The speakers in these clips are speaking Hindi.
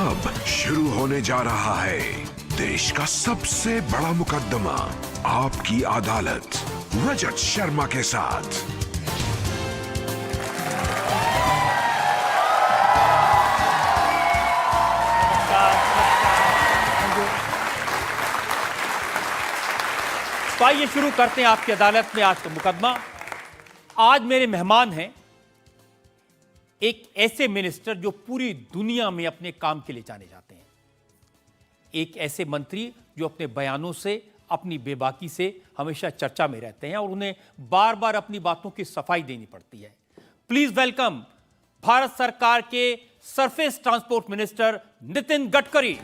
अब शुरू होने जा रहा है देश का सबसे बड़ा मुकदमा, आपकी अदालत, रजत शर्मा के साथ। तो आइए शुरू करते हैं आपकी अदालत में आज का मुकदमा। आज मेरे मेहमान हैं एक ऐसे मिनिस्टर जो पूरी दुनिया में अपने काम के लिए जाने जाते हैं, एक ऐसे मंत्री जो अपने बयानों से, अपनी बेबाकी से हमेशा चर्चा में रहते हैं और उन्हें बार बार अपनी बातों की सफाई देनी पड़ती है। प्लीज वेलकम भारत सरकार के surface transport minister Nitin Gadkari.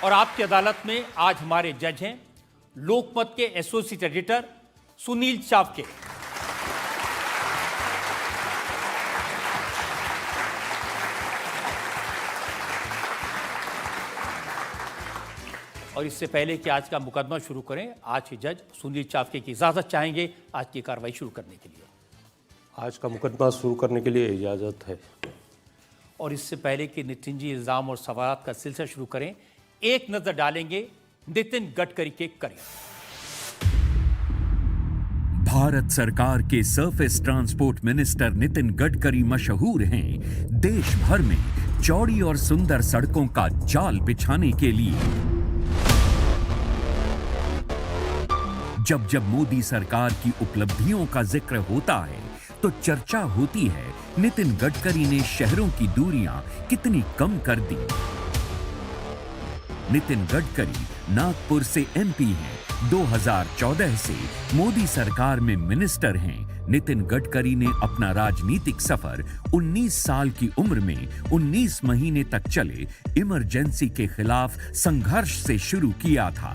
और आपकी अदालत में आज हमारे जज हैं लोकमत के एसोसिएट एडिटर सुनील चावके। और इससे पहले कि आज का मुकदमा शुरू करें, आज के जज सुनील चावके की इजाजत चाहेंगे आज की कार्रवाई शुरू करने के लिए। आज का मुकदमा शुरू करने के लिए इजाजत है। और इससे पहले कि नितिन जी इल्जाम और सवालात का सिलसिला शुरू करें, एक नजर डालेंगे नितिन गडकरी के करियर। भारत सरकार के surface transport minister Nitin Gadkari मशहूर हैं देश भर में चौड़ी और सुंदर सड़कों का जाल बिछाने के लिए। जब जब मोदी सरकार की उपलब्धियों का जिक्र होता है तो चर्चा होती है नितिन गडकरी ने शहरों की दूरियां कितनी कम कर दी। नितिन गडकरी नागपुर से एमपी हैं। 2014 से मोदी सरकार में मिनिस्टर हैं। नितिन गडकरी ने अपना राजनीतिक सफर 19 साल की उम्र में 19 महीने तक चले इमरजेंसी के खिलाफ संघर्ष से शुरू किया था।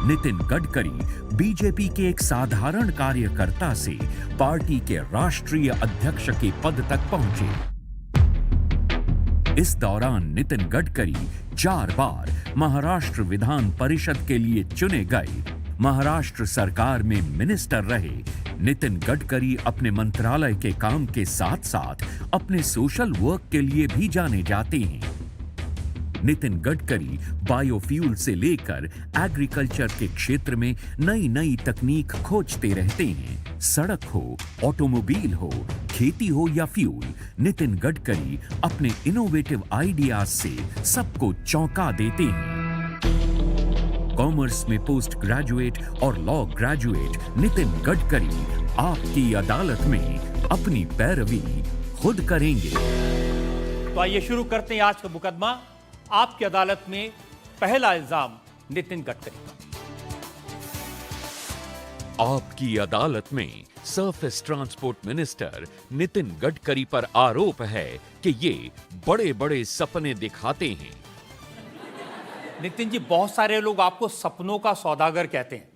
नितिन गडकरी बीजेपी के एक साधारण कार्यकर्ता से पार्टी के राष्ट्रीय अध्यक्ष के पद तक पहुंचे। इस दौरान नितिन गडकरी 4 बार महाराष्ट्र विधान परिषद के लिए चुने गए। महाराष्ट्र सरकार में मिनिस्टर रहे। नितिन गडकरी अपने मंत्रालय के काम के साथ साथ अपने सोशल वर्क के लिए भी जाने जाते हैं। नितिन गडकरी बायोफ्यूल से लेकर एग्रीकल्चर के क्षेत्र में नई नई तकनीक खोजते रहते हैं। सड़क हो, ऑटोमोबाइल हो, खेती हो या फ्यूल, नितिन गडकरी अपने इनोवेटिव आइडियाज से सबको चौंका देते हैं। कॉमर्स में पोस्ट ग्रेजुएट और लॉ ग्रेजुएट नितिन गडकरी आपकी अदालत में अपनी पैरवी खुद करेंगे। तो आइए शुरू करते हैं आज का मुकदमा। आपकी अदालत में पहला इल्जाम नितिन गडकरी का। आपकी अदालत में surface transport minister Nitin Gadkari पर आरोप है कि ये बड़े बड़े सपने दिखाते हैं। नितिन जी, बहुत सारे लोग आपको सपनों का सौदागर कहते हैं।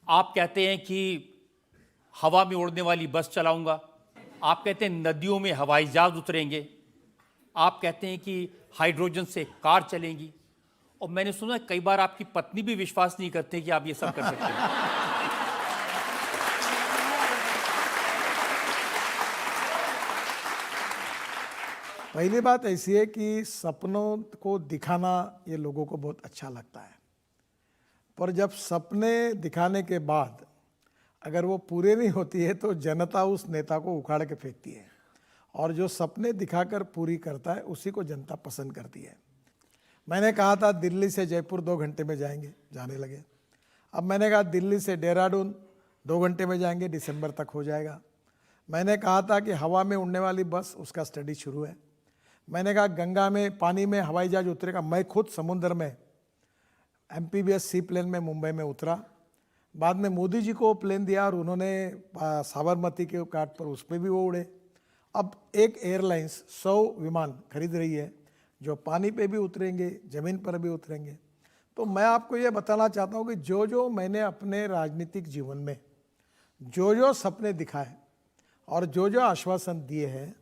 आप कहते हैं कि हवा में उड़ने वाली बस चलाऊंगा, आप कहते हैं नदियों में हवाई जहाज उतरेंगे, आप कहते हैं कि हाइड्रोजन से कार चलेंगी, और मैंने सुना कई बार आपकी पत्नी भी विश्वास नहीं करते कि आप ये सब कर सकते हैं। पहली बात ऐसी है कि सपनों को दिखाना ये लोगों को बहुत अच्छा लगता है, पर जब सपने दिखाने के बाद अगर वो पूरे नहीं होती है तो जनता उस नेता को उखाड़ के फेंकती है, और जो सपने दिखाकर पूरी करता है उसी को जनता पसंद करती है। मैंने कहा था दिल्ली से जयपुर 2 घंटे में जाएंगे, जाने लगे। अब मैंने कहा दिल्ली से देहरादून 2 घंटे में जाएंगे, दिसंबर तक हो जाएगा। मैंने कहा था कि हवा में उड़ने वाली बस, उसका स्टडी शुरू है। मैंने कहा गंगा में पानी में हवाई जहाज उतरेगा। मैं खुद समुद्र में एमपीबीएस सी प्लेन में मुंबई में उतरा। बाद में मोदी जी को प्लेन दिया और उन्होंने साबरमती के घाट पर उस पर भी वो उड़े। अब एक एयरलाइंस 100 विमान खरीद रही है जो पानी पे भी उतरेंगे, ज़मीन पर भी उतरेंगे। तो मैं आपको ये बताना चाहता हूँ कि जो जो मैंने अपने राजनीतिक जीवन में जो जो सपने दिखाए और जो जो आश्वासन दिए हैं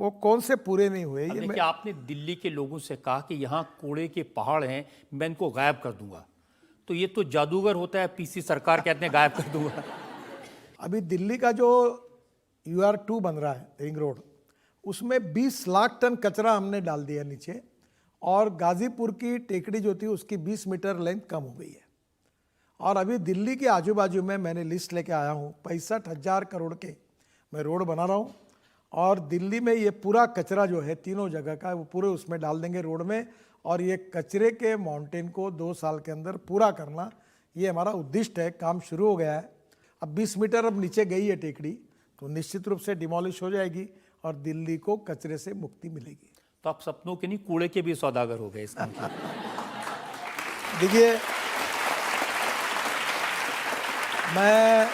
वो कौन से पूरे नहीं हुए ये देखिए, आपने दिल्ली के लोगों से कहा कि यहाँ कूड़े के पहाड़ हैं, मैं इनको गायब कर दूंगा, तो ये तो जादूगर होता है। पीसी सरकार कहते हैं गायब कर दूंगा। अभी दिल्ली का जो UR2 बन रहा है रिंग रोड, उसमें 20 लाख टन कचरा हमने डाल दिया नीचे, और गाजीपुर की टेकड़ी जो थी उसकी 20 मीटर लेंथ कम हो गई है। और अभी दिल्ली के आजू बाजू में मैंने लिस्ट लेके आया हूँ, 65,000 करोड़ के मैं रोड बना रहा हूँ, और दिल्ली में ये पूरा कचरा जो है तीनों जगह का वो पूरे उसमें डाल देंगे रोड में, और ये कचरे के माउंटेन को 2 साल के अंदर पूरा करना, ये हमारा उद्दिष्ट है। काम शुरू हो गया है। अब 20 मीटर अब नीचे गई है टेकड़ी, तो निश्चित रूप से डिमोलिश हो जाएगी और दिल्ली को कचरे से मुक्ति मिलेगी। तो आप सपनों के नहीं, कूड़े के भी सौदागर हो गए इसका। देखिए, मैं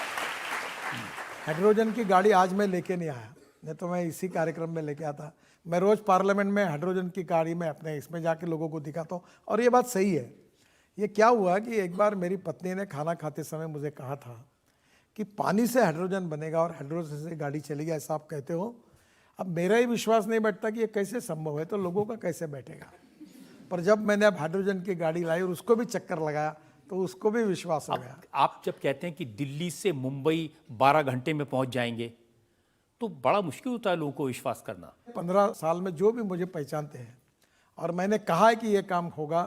हाइड्रोजन की गाड़ी आज मैं लेके नहीं आया, नहीं तो मैं इसी कार्यक्रम में लेके आता। मैं रोज पार्लियामेंट में हाइड्रोजन की गाड़ी में अपने इसमें जाके लोगों को दिखाता हूँ, और ये बात सही है। ये क्या हुआ कि एक बार मेरी पत्नी ने खाना खाते समय मुझे कहा था कि पानी से हाइड्रोजन बनेगा और हाइड्रोजन से गाड़ी चलेगी, ऐसा आप कहते हो। अब मेरा ही विश्वास नहीं बैठता कि ये कैसे संभव है, तो लोगों का कैसे बैठेगा। पर जब मैंने अब हाइड्रोजन की गाड़ी लाई और उसको भी चक्कर लगाया, तो उसको भी विश्वास हो गया। आप जब कहते हैं कि दिल्ली से मुंबई 12 घंटे में पहुंच जाएंगे, तो बड़ा मुश्किल होता है लोगों को विश्वास करना। 15 साल में जो भी मुझे पहचानते हैं, और मैंने कहा है कि ये काम होगा,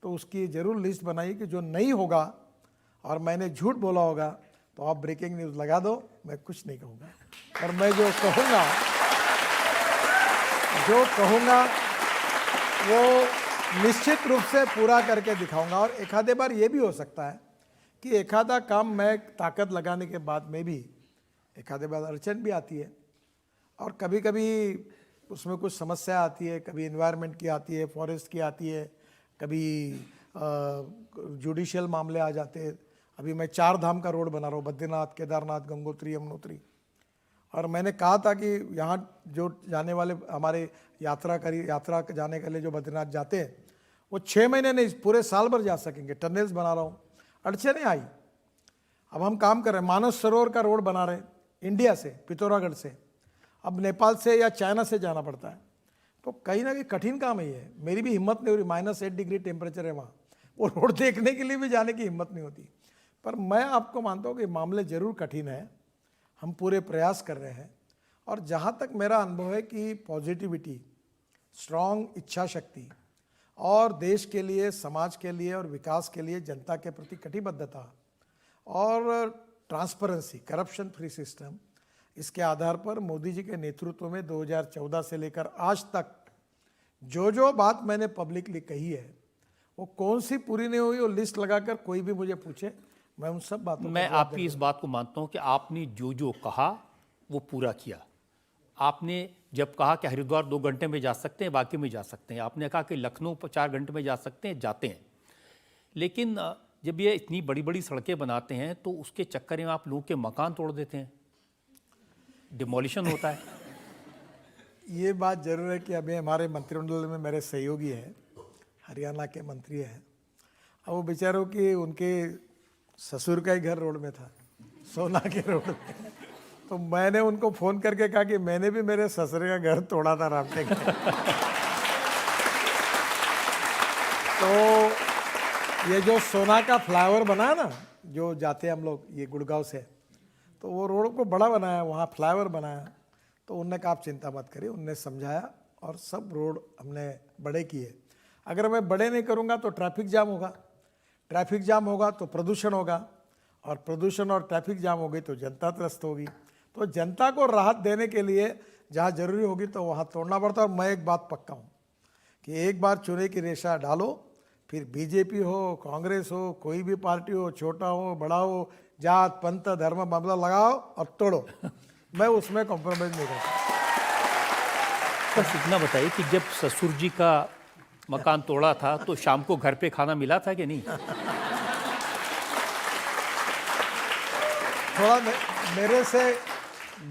तो उसकी जरूर लिस्ट बनाइए कि जो नहीं होगा और मैंने झूठ बोला होगा तो आप ब्रेकिंग न्यूज़ लगा दो, मैं कुछ नहीं कहूँगा। पर मैं जो कहूँगा वो निश्चित रूप से पूरा करके दिखाऊंगा। और एक आधे बार ये भी हो सकता है कि एक आधा काम मैं ताकत लगाने के बाद में भी एक आधे बार अड़चन भी आती है, और कभी कभी उसमें कुछ समस्या आती है, कभी एनवायरनमेंट की आती है, फॉरेस्ट की आती है, कभी जुडिशियल मामले आ जाते हैं। अभी मैं 4 धाम का रोड बना रहा हूँ, बद्रीनाथ, केदारनाथ, गंगोत्री, यमुनोत्री। और मैंने कहा था कि यहाँ जो जाने वाले हमारे यात्रा जाने के लिए जो बद्रीनाथ जाते हैं, वो 6 महीने नहीं पूरे साल भर जा सकेंगे। टनल्स बना रहा हूँ, अड़चनें आई। अब हम काम कर रहे हैं, मानस सरोवर का रोड बना रहे हैं इंडिया से, पिथौरागढ़ से। अब नेपाल से या चाइना से जाना पड़ता है, तो कहीं ना कहीं कठिन काम है ये। मेरी भी हिम्मत नहीं हो रही, -8 डिग्री टेम्परेचर है वहाँ, वो रोड देखने के लिए भी जाने की हिम्मत नहीं होती। पर मैं आपको मानता हूँ कि मामले जरूर कठिन है, हम पूरे प्रयास कर रहे हैं। और जहाँ तक मेरा अनुभव है कि पॉजिटिविटी, स्ट्रॉन्ग इच्छा शक्ति, और देश के लिए, समाज के लिए और विकास के लिए जनता के प्रति कटिबद्धता, और ट्रांसपेरेंसी, करप्शन फ्री सिस्टम, इसके आधार पर मोदी जी के नेतृत्व में 2014 से लेकर आज तक जो बात मैंने पब्लिकली कही है, वो कौन सी पूरी नहीं हुई, वो लिस्ट लगाकर कोई भी मुझे पूछे, मैं उन सब बातों मैं आपकी इस बात को मानता हूं कि आपने जो कहा वो पूरा किया। आपने जब कहा कि हरिद्वार 2 घंटे में जा सकते हैं, बाकी में जा सकते हैं। आपने कहा कि लखनऊ 4 घंटे में जा सकते हैं, जाते हैं। लेकिन जब ये इतनी बड़ी बड़ी सड़कें बनाते हैं तो उसके चक्कर में आप लोगों के मकान तोड़ देते हैं, डिमोलिशन होता है। ये बात जरूर है कि अभी हमारे मंत्रिमंडल में मेरे सहयोगी हैं, हरियाणा के मंत्री हैं। अब वो बेचारों की उनके ससुर का ही घर रोड में था, सोना के रोड में। तो मैंने उनको फ़ोन करके कहा कि मैंने भी मेरे ससुर का घर तोड़ा था रामटेक में। तो ये जो सोना का फ्लाईओवर बना ना, जो जाते हैं हम लोग ये गुड़गांव से, तो वो रोड को बड़ा बनाया, वहाँ फ्लाईओवर बनाया। तो उनने कहा आप चिंता मत करिए, उनने समझाया और सब रोड हमने बड़े किए। अगर मैं बड़े नहीं करूँगा तो ट्रैफिक जाम होगा, ट्रैफिक जाम होगा तो प्रदूषण होगा, और प्रदूषण और ट्रैफिक जाम होगी तो जनता त्रस्त होगी। तो जनता को राहत देने के लिए जहाँ जरूरी होगी तो वहाँ तोड़ना पड़ता है। और मैं एक बात पक्का हूँ कि एक बार चुने की रेशा डालो, फिर बीजेपी हो, कांग्रेस हो, कोई भी पार्टी हो, छोटा हो बड़ा हो, जात पंथ धर्म मामला लगाओ और तोड़ो, मैं उसमें कॉम्प्रोमाइज़ नहीं करता। बस इतना बताइए कि जब ससुर जी का मकान तोड़ा था तो शाम को घर पे खाना मिला था कि नहीं? थोड़ा मेरे से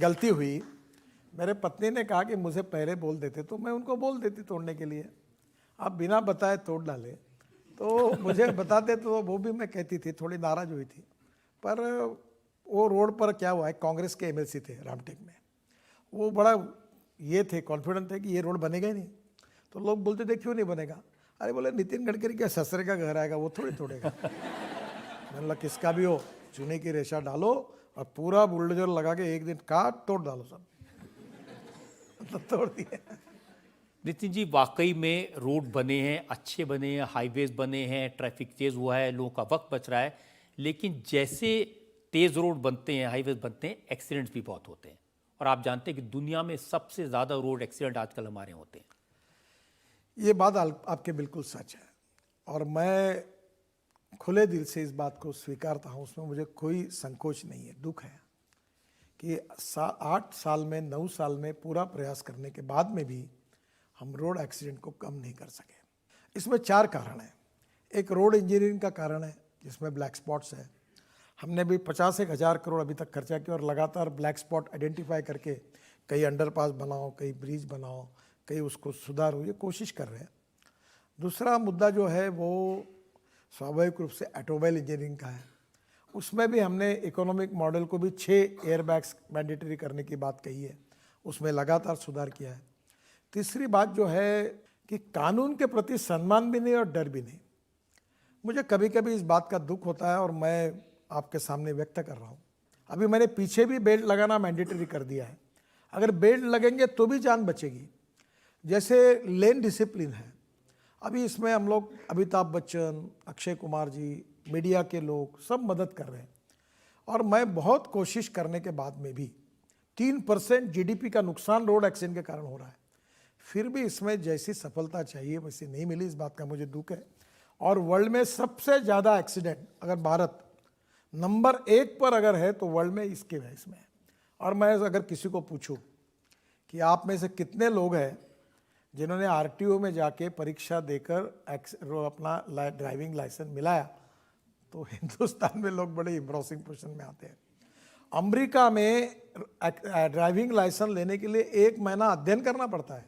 गलती हुई। मेरे पत्नी ने कहा कि मुझे पहले बोल देते तो मैं उनको बोल देती तोड़ने के लिए। आप बिना बताए तोड़ डाले, तो मुझे बताते तो वो भी मैं कहती थी, थोड़ी नाराज हुई थी। पर वो रोड पर क्या हुआ है, कांग्रेस के एमएलसी थे रामटेक में, वो बड़ा ये थे, कॉन्फिडेंट थे कि ये रोड बनेगा ही नहीं। तो लोग बोलते थे क्यों नहीं बनेगा? अरे बोले नितिन गडकरी क्या ससुरे का घर आएगा, वो थोड़ी तोड़ेगा। मैंने बोला किसका भी हो, चूने की रेशा डालो और पूरा बुलडोजर लगा के एक दिन काट तोड़ डालो सब। तो तोड़ दिए। नितिन जी, वाकई में रोड बने हैं, अच्छे बने हैं, हाईवेज बने हैं, ट्रैफिक तेज हुआ है, लोगों का वक्त बच रहा है, लेकिन जैसे तेज रोड बनते हैं, हाईवेज बनते हैं, एक्सीडेंट्स भी बहुत होते हैं। और आप जानते हैं कि दुनिया में सबसे ज़्यादा रोड एक्सीडेंट आजकल हमारे होते हैं। ये बात आपके बिल्कुल सच है और मैं खुले दिल से इस बात को स्वीकारता हूँ, उसमें मुझे कोई संकोच नहीं है। दुख है कि 8 साल में 9 साल में पूरा प्रयास करने के बाद में भी हम रोड एक्सीडेंट को कम नहीं कर सके। इसमें 4 कारण हैं। एक रोड इंजीनियरिंग का कारण है जिसमें ब्लैक स्पॉट्स है। हमने भी 50-1,000 करोड़ अभी तक खर्चा किया और लगातार ब्लैक स्पॉट आइडेंटिफाई करके कहीं अंडरपास बनाओ, कहीं ब्रिज बनाओ, कहीं उसको सुधारो, ये कोशिश कर रहे हैं। दूसरा मुद्दा जो है वो स्वाभाविक रूप से ऑटोमोबाइल इंजीनियरिंग का है। उसमें भी हमने इकोनॉमिक मॉडल को भी 6 एयरबैग्स मैंडेटरी करने की बात कही है, उसमें लगातार सुधार किया है। तीसरी बात जो है कि कानून के प्रति सम्मान भी नहीं और डर भी नहीं। मुझे कभी कभी इस बात का दुख होता है और मैं आपके सामने व्यक्त कर रहा हूँ। अभी मैंने पीछे भी बेल्ट लगाना मैंडेटरी कर दिया है। अगर बेल्ट लगेंगे तो भी जान बचेगी। जैसे लेन डिसिप्लिन है, अभी इसमें हम लोग अमिताभ बच्चन, अक्षय कुमार जी, मीडिया के लोग सब मदद कर रहे हैं और मैं बहुत कोशिश करने के बाद में भी 3% जीडीपी का नुकसान रोड एक्सीडेंट के कारण हो रहा है। फिर भी इसमें जैसी सफलता चाहिए वैसी नहीं मिली, इस बात का मुझे दुख है। और वर्ल्ड में सबसे ज़्यादा एक्सीडेंट अगर भारत नंबर 1 पर अगर है तो वर्ल्ड में इसके है इसमें। और मैं अगर किसी को पूछूं कि आप में से कितने लोग हैं जिन्होंने आरटीओ में जाके परीक्षा देकर अपना ड्राइविंग लाइसेंस मिलाया, तो हिंदुस्तान में लोग बड़े एम्ब्रोसिंग पोजीशन में आते हैं। अमेरिका में ड्राइविंग लाइसेंस लेने के लिए 1 महीना अध्ययन करना पड़ता है,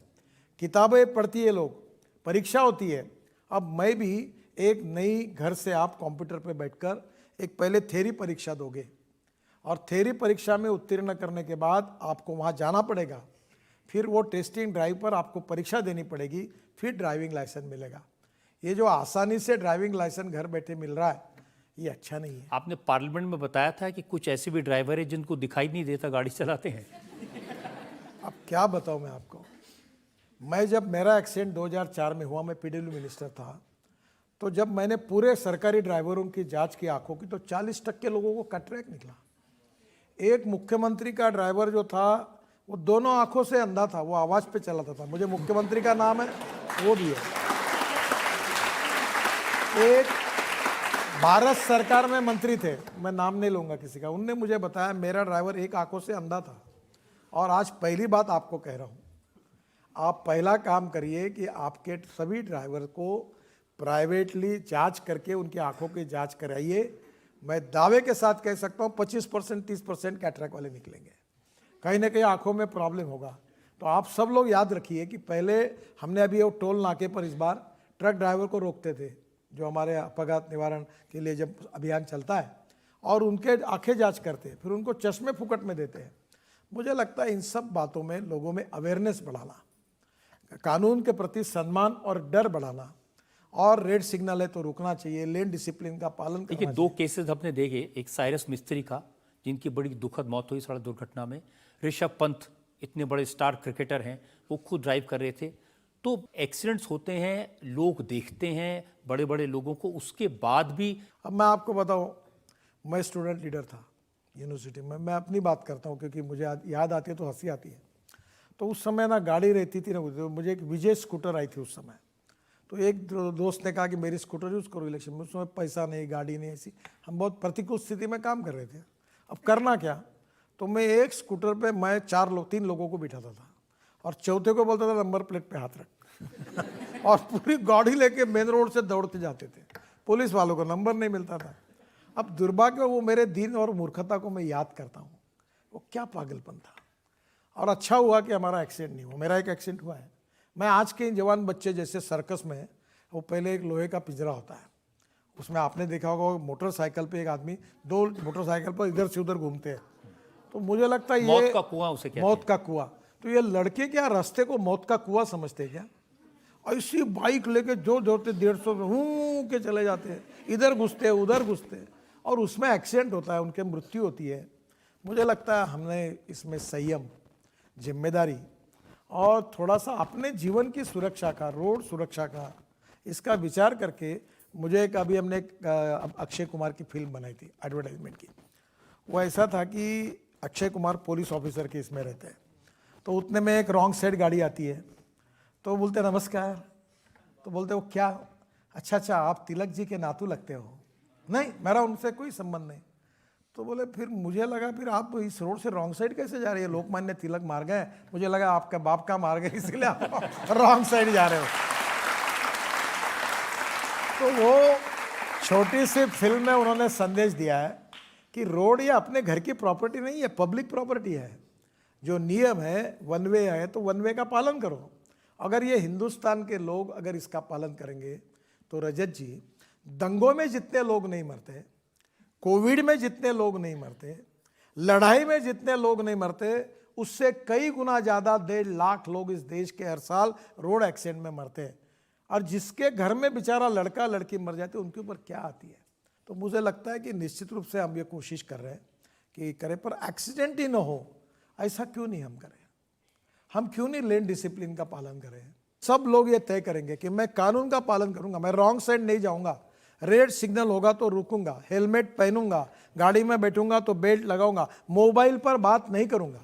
किताबें पढ़ती है लोग, परीक्षा होती है। अब मैं भी एक नई घर से आप कंप्यूटर पे बैठकर एक पहले थ्योरी परीक्षा दोगे और थ्योरी परीक्षा में उत्तीर्ण करने के बाद आपको वहाँ जाना पड़ेगा, फिर वो टेस्टिंग ड्राइव पर आपको परीक्षा देनी पड़ेगी, फिर ड्राइविंग लाइसेंस मिलेगा। ये जो आसानी से ड्राइविंग लाइसेंस घर बैठे मिल रहा है, ये अच्छा नहीं है। आपने पार्लियामेंट में बताया था कि कुछ ऐसे भी ड्राइवर हैं जिनको दिखाई नहीं देता गाड़ी चलाते हैं। अब क्या बताऊं मैं आपको, मैं जब मेरा एक्सीडेंट 2004 में हुआ, मैं पीडब्ल्यू मिनिस्टर था, तो जब मैंने पूरे सरकारी ड्राइवरों की जांच की आंखों की, तो 40% लोगों को कैटरेक्ट निकला। एक मुख्यमंत्री का ड्राइवर जो था वो दोनों आंखों से अंधा था, वो आवाज पे चलाता था। मुझे मुख्यमंत्री का नाम है वो भी है। एक भारत सरकार में मंत्री थे, मैं नाम नहीं लूंगा किसी का, उनने मुझे बताया मेरा ड्राइवर एक आंखों से अंधा था। और आज पहली बात आपको कह रहा हूं, आप पहला काम करिए कि आपके सभी ड्राइवर को प्राइवेटली जांच करके उनकी आंखों की जांच कराइए। मैं दावे के साथ कह सकता हूं 25% 30% कैटरेक्ट वाले निकलेंगे, कहीं ना कहीं आंखों में प्रॉब्लम होगा। तो आप सब लोग याद रखिए कि पहले हमने अभी वो टोल नाके पर इस बार ट्रक ड्राइवर को रोकते थे, जो हमारे अपघात निवारण के लिए जब अभियान चलता है, और उनके आंखें जांच करते हैं, फिर उनको चश्मे फुकट में देते हैं। मुझे लगता है इन सब बातों में लोगों में अवेयरनेस बढ़ाना, कानून के प्रति सम्मान और डर बढ़ाना, और रेड सिग्नल है तो रुकना चाहिए, लेन डिसिप्लिन का पालन करना। देखिए, 2 केसेस हमने देखे, एक साइरस मिस्त्री का जिनकी बड़ी दुखद मौत हुई सड़क दुर्घटना में, ऋषभ पंत इतने बड़े स्टार क्रिकेटर हैं, वो खुद ड्राइव कर रहे थे। तो एक्सीडेंट्स होते हैं, लोग देखते हैं बड़े बड़े लोगों को, उसके बाद भी। अब मैं आपको बताऊं, मैं स्टूडेंट लीडर था यूनिवर्सिटी में, मैं अपनी बात करता हूं क्योंकि मुझे याद आती है तो हंसी आती है। तो उस समय ना गाड़ी रहती थी ना, मुझे एक विजय स्कूटर आई थी उस समय। तो एक दोस्त ने कहा कि मेरी स्कूटर यूज़ करो इलेक्शन में। उस समय पैसा नहीं, गाड़ी नहीं, ऐसी हम बहुत प्रतिकूल स्थिति में काम कर रहे थे। अब करना क्या, तो मैं एक स्कूटर पे मैं 3 लोगों को बिठाता था और चौथे को बोलता था नंबर प्लेट पे हाथ रख और पूरी गाड़ी लेके मेन रोड से दौड़ते जाते थे। पुलिस वालों को नंबर नहीं मिलता था। अब दुर्भाग्य, वो मेरे दिन और मूर्खता को मैं याद करता हूँ, वो क्या पागलपन था। और अच्छा हुआ कि हमारा एक्सीडेंट नहीं हुआ। मेरा एक एक्सीडेंट हुआ है। मैं आज के जवान बच्चे जैसे सर्कस में, वो पहले एक लोहे का पिंजरा होता है, उसमें आपने देखा होगा मोटरसाइकिल पे एक आदमी 2 मोटरसाइकिल पर इधर से उधर घूमते हैं। तो मुझे लगता है ये मौत का कुआं उसे कहते हैं। मौत का कुआं। तो ये लड़के क्या रास्ते को मौत का कुआं समझते हैं क्या? ऐसी बाइक लेके जो जोते 150 हूँ के चले जाते हैं, इधर घुसते हैं उधर घुसते हैं, और उसमें एक्सीडेंट होता है, उनके मृत्यु होती है। मुझे लगता है हमने इसमें संयम, जिम्मेदारी और थोड़ा सा अपने जीवन की सुरक्षा का, रोड सुरक्षा का, इसका विचार करके मुझे एक अभी हमने एक अक्षय कुमार की फिल्म बनाई थी एडवर्टाइजमेंट की। वो ऐसा था कि अक्षय कुमार पुलिस ऑफिसर के इसमें रहते हैं, तो उतने में एक रॉन्ग साइड गाड़ी आती है, तो बोलते नमस्कार, तो बोलते वो क्या, अच्छा आप तिलक जी के नातू लगते हो? नहीं, मेरा उनसे कोई संबंध नहीं। तो बोले फिर मुझे लगा फिर आप इस रोड से रॉन्ग साइड कैसे जा रही है, लोकमान्य तिलक मार गए, मुझे लगा आपका बाप का मार गए इसलिए आप रॉन्ग साइड जा रहे हो। तो वो छोटी सी फिल्म में उन्होंने संदेश दिया है कि रोड ये अपने घर की प्रॉपर्टी नहीं है, पब्लिक प्रॉपर्टी है। जो नियम है, वन वे है, तो वन वे का पालन करो। अगर ये हिंदुस्तान के लोग अगर इसका पालन करेंगे तो रजत जी, दंगों में जितने लोग नहीं मरते, कोविड में जितने लोग नहीं मरते, लड़ाई में जितने लोग नहीं मरते, उससे कई गुना ज़्यादा 1.5 लाख लोग इस देश के हर साल रोड एक्सीडेंट में मरते हैं। और जिसके घर में बेचारा लड़का लड़की मर जाते उनके ऊपर क्या आती है? तो मुझे लगता है कि निश्चित रूप से हम ये कोशिश कर रहे हैं कि करें, पर एक्सीडेंट ही ना हो, ऐसा क्यों नहीं हम करें? हम क्यों नहीं लेन डिसिप्लिन का पालन करें? सब लोग ये तय करेंगे कि मैं कानून का पालन करूंगा, मैं रॉन्ग साइड नहीं जाऊंगा, रेड सिग्नल होगा तो रुकूंगा, हेलमेट पहनूंगा, गाड़ी में बैठूंगा तो बेल्ट लगाऊंगा, मोबाइल पर बात नहीं करूंगा।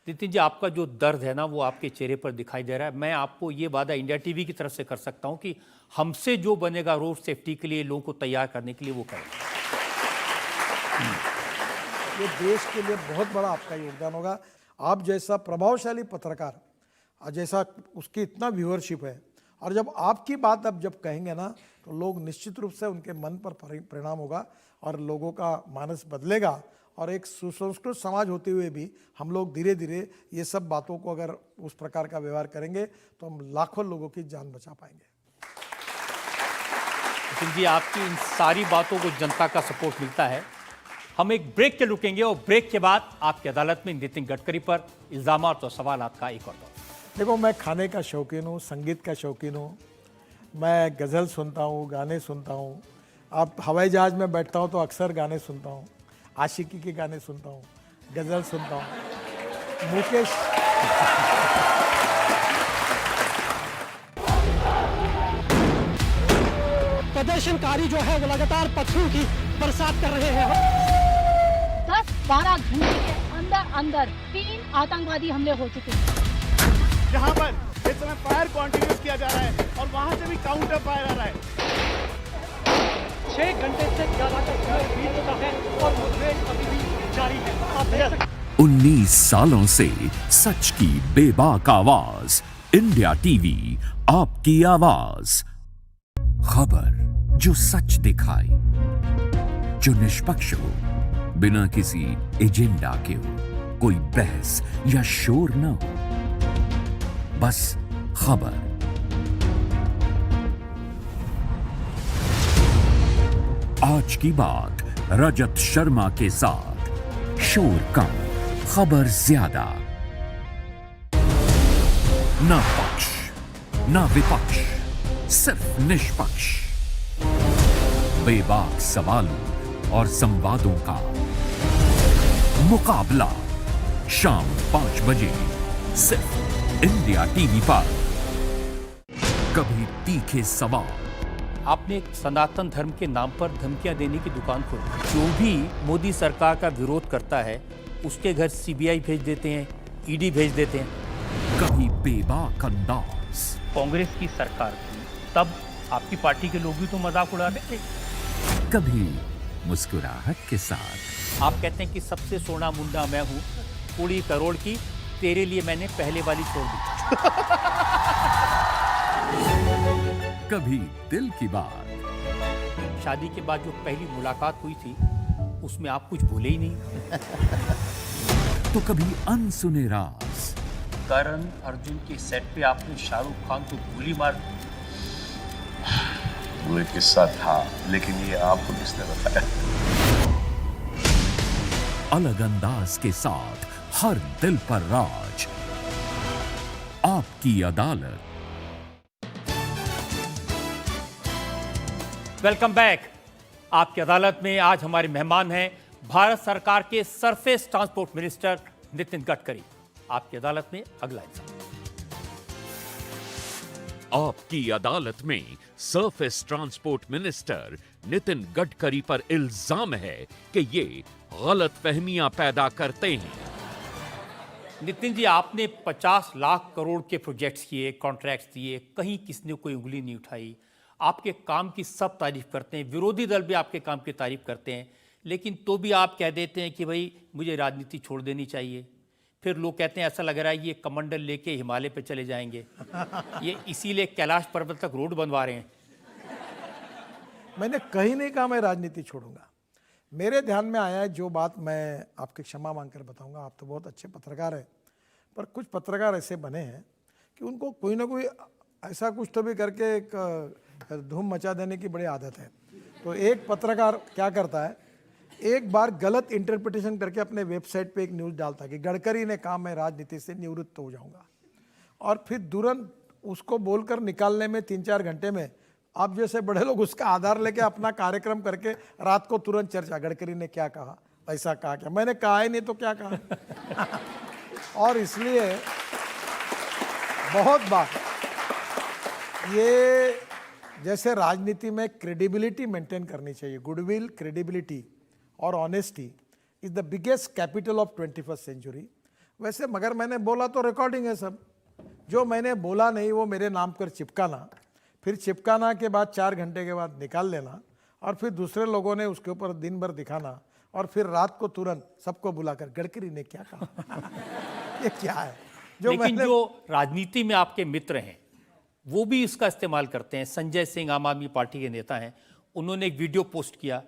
नितिन जी, आपका जो दर्द है ना वो आपके चेहरे पर दिखाई दे रहा है। मैं आपको ये वादा इंडिया टीवी की तरफ से कर सकता हूं कि हमसे जो बनेगा रोड सेफ्टी के लिए, लोगों को तैयार करने के लिए, वो करेंगे। ये देश के लिए बहुत बड़ा आपका योगदान होगा। आप जैसा प्रभावशाली पत्रकार, जैसा उसकी इतना व्यूअरशिप है, और जब आपकी बात अब जब कहेंगे ना तो लोग निश्चित रूप से उनके मन पर परिणाम होगा और लोगों का मानस बदलेगा। और एक सुसंस्कृत समाज होते हुए भी हम लोग धीरे धीरे ये सब बातों को अगर उस प्रकार का व्यवहार करेंगे तो हम लाखों लोगों की जान बचा पाएंगे। नितिन जी, आपकी इन सारी बातों को जनता का सपोर्ट मिलता है। हम एक ब्रेक के रुकेंगे और ब्रेक के बाद आपकी अदालत में नितिन गडकरी पर इल्जामात और सवालात का एक और दौर। देखो, मैं खाने का शौकीन हूँ, संगीत का शौकीन हूँ, मैं गज़ल सुनता हूँ, गाने सुनता हूँ। आप हवाई जहाज़ में बैठता हूँ तो अक्सर गाने सुनता हूँ, आशिकी के गाने सुनता हूँ, गज़ल सुनता हूँ। मुकेश प्रदर्शनकारी जो है वो लगातार पत्थरों की बरसात कर रहे हैं। 10-12 घंटे के अंदर 3 आतंकवादी हमले हो चुके हैं। जहां पर इस समय फायर कंटिन्यू किया जा रहा है और वहां से भी काउंटर फायर आ रहा है। 6 घंटे से ज्यादा का समय बीत चुका है और मुठभेड़ अभी भी जारी है। आप देख सकते हैं। 19 सालों से सच की बेबाक आवाज, इंडिया टीवी, आपकी आवाज। खबर जो सच दिखाए, जो निष्पक्ष हो, बिना किसी एजेंडा के हो, कोई बहस या शोर न हो, बस खबर। आज की बात रजत शर्मा के साथ, शोर कम, खबर ज्यादा, ना पक्ष ना विपक्ष, सिर्फ निष्पक्ष, बेबाक सवालों और संवादों का मुकाबला। शाम 5 बजे सिर्फ इंडिया टीवी पर। कभी तीखे सवाल। आपने एक सनातन धर्म के नाम पर धमकियां देने की दुकान खोली। जो भी मोदी सरकार का विरोध करता है उसके घर सीबीआई भेज देते हैं, ईडी भेज देते हैं। कभी बेबाक अंदाज। कांग्रेस की सरकार थी तब आपकी पार्टी के लोग भी तो मजाक उड़ा रहे थे। कभी मुस्कुराहट के साथ। आप कहते हैं कि सबसे सोना मुंडा मैं हूँ, 20 करोड़ की तेरे लिए मैंने पहले वाली छोड़ दी। कभी दिल की बात। शादी के बाद जो पहली मुलाकात हुई थी उसमें आप कुछ भूले ही नहीं। तो कभी अनसुने राज। करण अर्जुन के सेट पे आपने शाहरुख खान को गोली मार दी। वो एक किस्सा था, लेकिन ये आपको किसने बताया? अलग अंदाज के साथ हर दिल पर राज। आपकी अदालत। Welcome back. आपकी अदालत में आज हमारे मेहमान हैं भारत सरकार के surface transport minister Nitin Gadkari. आपकी अदालत में अगला इंसान। आपकी अदालत में surface transport minister Nitin Gadkari पर इल्जाम है कि ये गलतफहमियां पैदा करते हैं। नितिन जी, आपने 50 लाख करोड़ के प्रोजेक्ट्स किए, कॉन्ट्रैक्ट्स दिए, कहीं किसी ने कोई उंगली नहीं उठाई। आपके काम की सब तारीफ करते हैं, विरोधी दल भी आपके काम की तारीफ करते हैं, लेकिन तो भी आप कह देते हैं कि भाई मुझे राजनीति छोड़ देनी चाहिए। फिर लोग कहते हैं ऐसा लग रहा है ये कमंडल लेके हिमालय पे चले जाएंगे, ये इसीलिए कैलाश पर्वत तक रोड बनवा रहे हैं। मैंने कहीं नहीं कहा मैं राजनीति छोड़ूंगा। मेरे ध्यान में आया है जो बात, मैं आपकी क्षमा मांगकर बताऊंगा। आप तो बहुत अच्छे पत्रकार हैं, पर कुछ पत्रकार ऐसे बने हैं कि उनको कोई ना कोई ऐसा कुछ तो भी करके एक धूम मचा देने की बड़ी आदत है। तो एक पत्रकार क्या करता है, एक बार गलत इंटरप्रिटेशन करके अपने वेबसाइट पे एक न्यूज़ डालता है कि गडकरी ने कहा मैं राजनीति से निवृत्त हो जाऊंगा, और फिर तुरंत उसको बोलकर निकालने में 3-4 घंटे में आप जैसे बड़े लोग उसका आधार लेके अपना कार्यक्रम करके रात को तुरंत चर्चा, गडकरी ने क्या कहा, ऐसा कहा क्या, मैंने कहा ही नहीं तो क्या कहा। और इसलिए बहुत बार ये जैसे राजनीति में क्रेडिबिलिटी मेंटेन करनी चाहिए, गुडविल, क्रेडिबिलिटी और honesty is the biggest capital of 21st century. वैसे मगर मैंने बोला तो रिकॉर्डिंग है सब, जो मैंने बोला नहीं वो मेरे नाम पर चिपकाना, फिर चिपकाना के बाद 4 घंटे के बाद निकाल लेना, और फिर दूसरे लोगों ने उसके ऊपर दिन भर दिखाना, और फिर रात को तुरंत सबको बुलाकर गडकरी ने क्या कहा। ये क्या है लेकिन जो राजनीति में आपके मित्र हैं वो भी इसका इस्तेमाल करते हैं। संजय सिंह आम आदमी पार्टी के नेता हैं, उन्होंने एक वीडियो पोस्ट किया,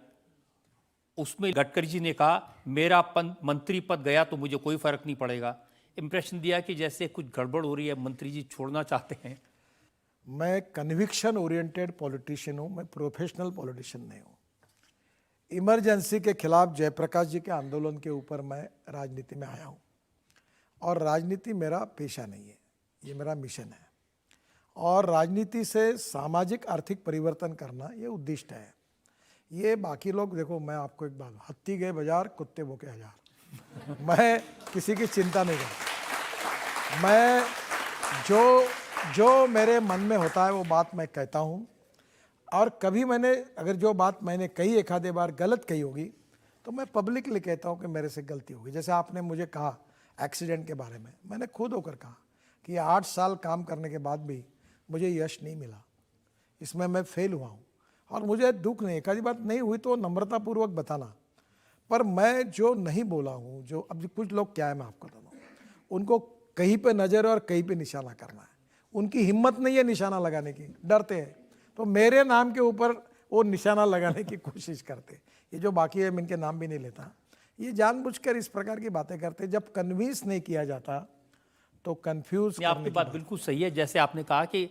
उसमें गडकरी जी ने कहा मेरा मंत्री पद गया तो मुझे कोई फर्क नहीं पड़ेगा। इंप्रेशन दिया कि जैसे कुछ गड़बड़ हो रही है, मंत्री जी छोड़ना चाहते हैं। मैं कन्विक्शन ओरिएंटेड पॉलिटिशियन हूँ, मैं प्रोफेशनल पॉलिटिशियन नहीं हूँ। इमरजेंसी के खिलाफ जयप्रकाश जी के आंदोलन के ऊपर मैं राजनीति में आया हूँ, और राजनीति मेरा पेशा नहीं है, ये मेरा मिशन है। और राजनीति से सामाजिक आर्थिक परिवर्तन करना ये उद्दिष्ट है। ये बाकी लोग, देखो मैं आपको एक बात, हत्ती गए बाजार कुत्ते भूखे हजार। मैं किसी की चिंता नहीं करता। मैं जो मेरे मन में होता है वो बात मैं कहता हूँ, और कभी मैंने अगर जो बात मैंने कही एक आधे बार गलत कही होगी तो मैं पब्लिकली कहता हूँ कि मेरे से गलती होगी। जैसे आपने मुझे कहा एक्सीडेंट के बारे में, मैंने खुद होकर कहा कि 8 साल काम करने के बाद भी मुझे यश नहीं मिला, इसमें मैं फेल हुआ हूँ, और मुझे दुख नहीं। एक आधी बात नहीं हुई तो नम्रतापूर्वक बताना, पर मैं जो नहीं बोला हूँ, जो अब कुछ लोग क्या है मैं आपको बताता हूँ, उनको कहीं पे नज़र और कहीं पे निशाना करना है, उनकी हिम्मत नहीं है निशाना लगाने की, डरते हैं, तो मेरे नाम के ऊपर वो निशाना लगाने की कोशिश करते। ये जो बाकी है मैं इनके नाम भी नहीं लेता, ये जानबूझकर इस प्रकार की बातें करते। जब कन्विंस नहीं किया जाता तो कंफ्यूज। आपकी बात बिल्कुल सही है। जैसे आपने कहा कि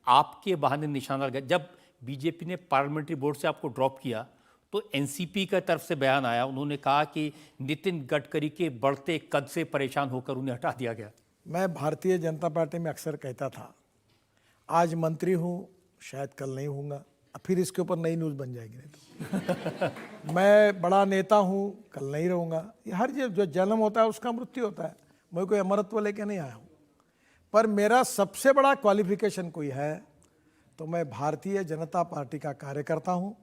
आपके बहाने निशाना लगा, जब बीजेपी ने पार्लियामेंट्री बोर्ड से आपको ड्रॉप किया तो एनसीपी का तरफ से बयान आया, उन्होंने कहा कि नितिन गडकरी के बढ़ते कद से परेशान होकर उन्हें हटा दिया गया। मैं भारतीय जनता पार्टी में अक्सर कहता था, आज मंत्री हूँ, शायद कल नहीं होऊंगा, फिर इसके ऊपर नई न्यूज़ बन जाएगी। नहीं तो मैं बड़ा नेता हूँ, कल नहीं रहूँगा। ये हर जो जन्म होता है उसका मृत्यु होता है। मैं कोई अमरत्व लेके नहीं आया हूँ, पर मेरा सबसे बड़ा क्वालिफिकेशन कोई है तो मैं भारतीय जनता पार्टी का कार्यकर्ता हूँ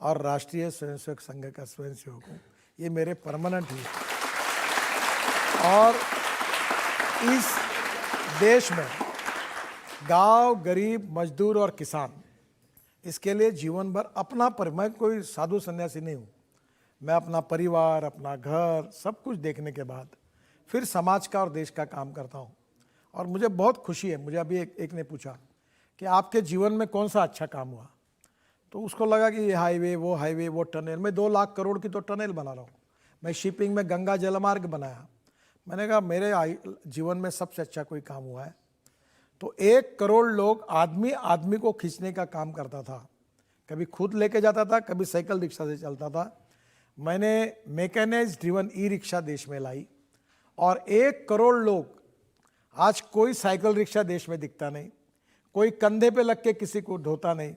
और राष्ट्रीय स्वयंसेवक संघ का स्वयंसेवक हूँ। ये मेरे परमानेंट ही है। और इस देश में गांव, गरीब, मजदूर और किसान, इसके लिए जीवन भर अपना मैं कोई साधु सन्यासी नहीं हूँ। मैं अपना परिवार, अपना घर, सब कुछ देखने के बाद फिर समाज का और देश का काम करता हूँ। और मुझे बहुत खुशी है। मुझे अभी एक ने पूछा कि आपके जीवन में कौन सा अच्छा काम हुआ, तो उसको लगा कि ये हाईवे, वो टनल। मैं 2 लाख करोड़ की तो टनल बना रहा हूँ। मैं शिपिंग में गंगा जलमार्ग बनाया। मैंने कहा मेरे जीवन में सबसे अच्छा कोई काम हुआ है तो 1 करोड़ लोग आदमी को खींचने का काम करता था। कभी खुद लेके जाता था, कभी साइकिल रिक्शा से चलता था। मैंने मैकेनाइज्ड ड्रिवन ई रिक्शा देश में लाई और 1 करोड़ लोग आज कोई साइकिल रिक्शा देश में दिखता नहीं, कोई कंधे पे लग के किसी को ढोता नहीं।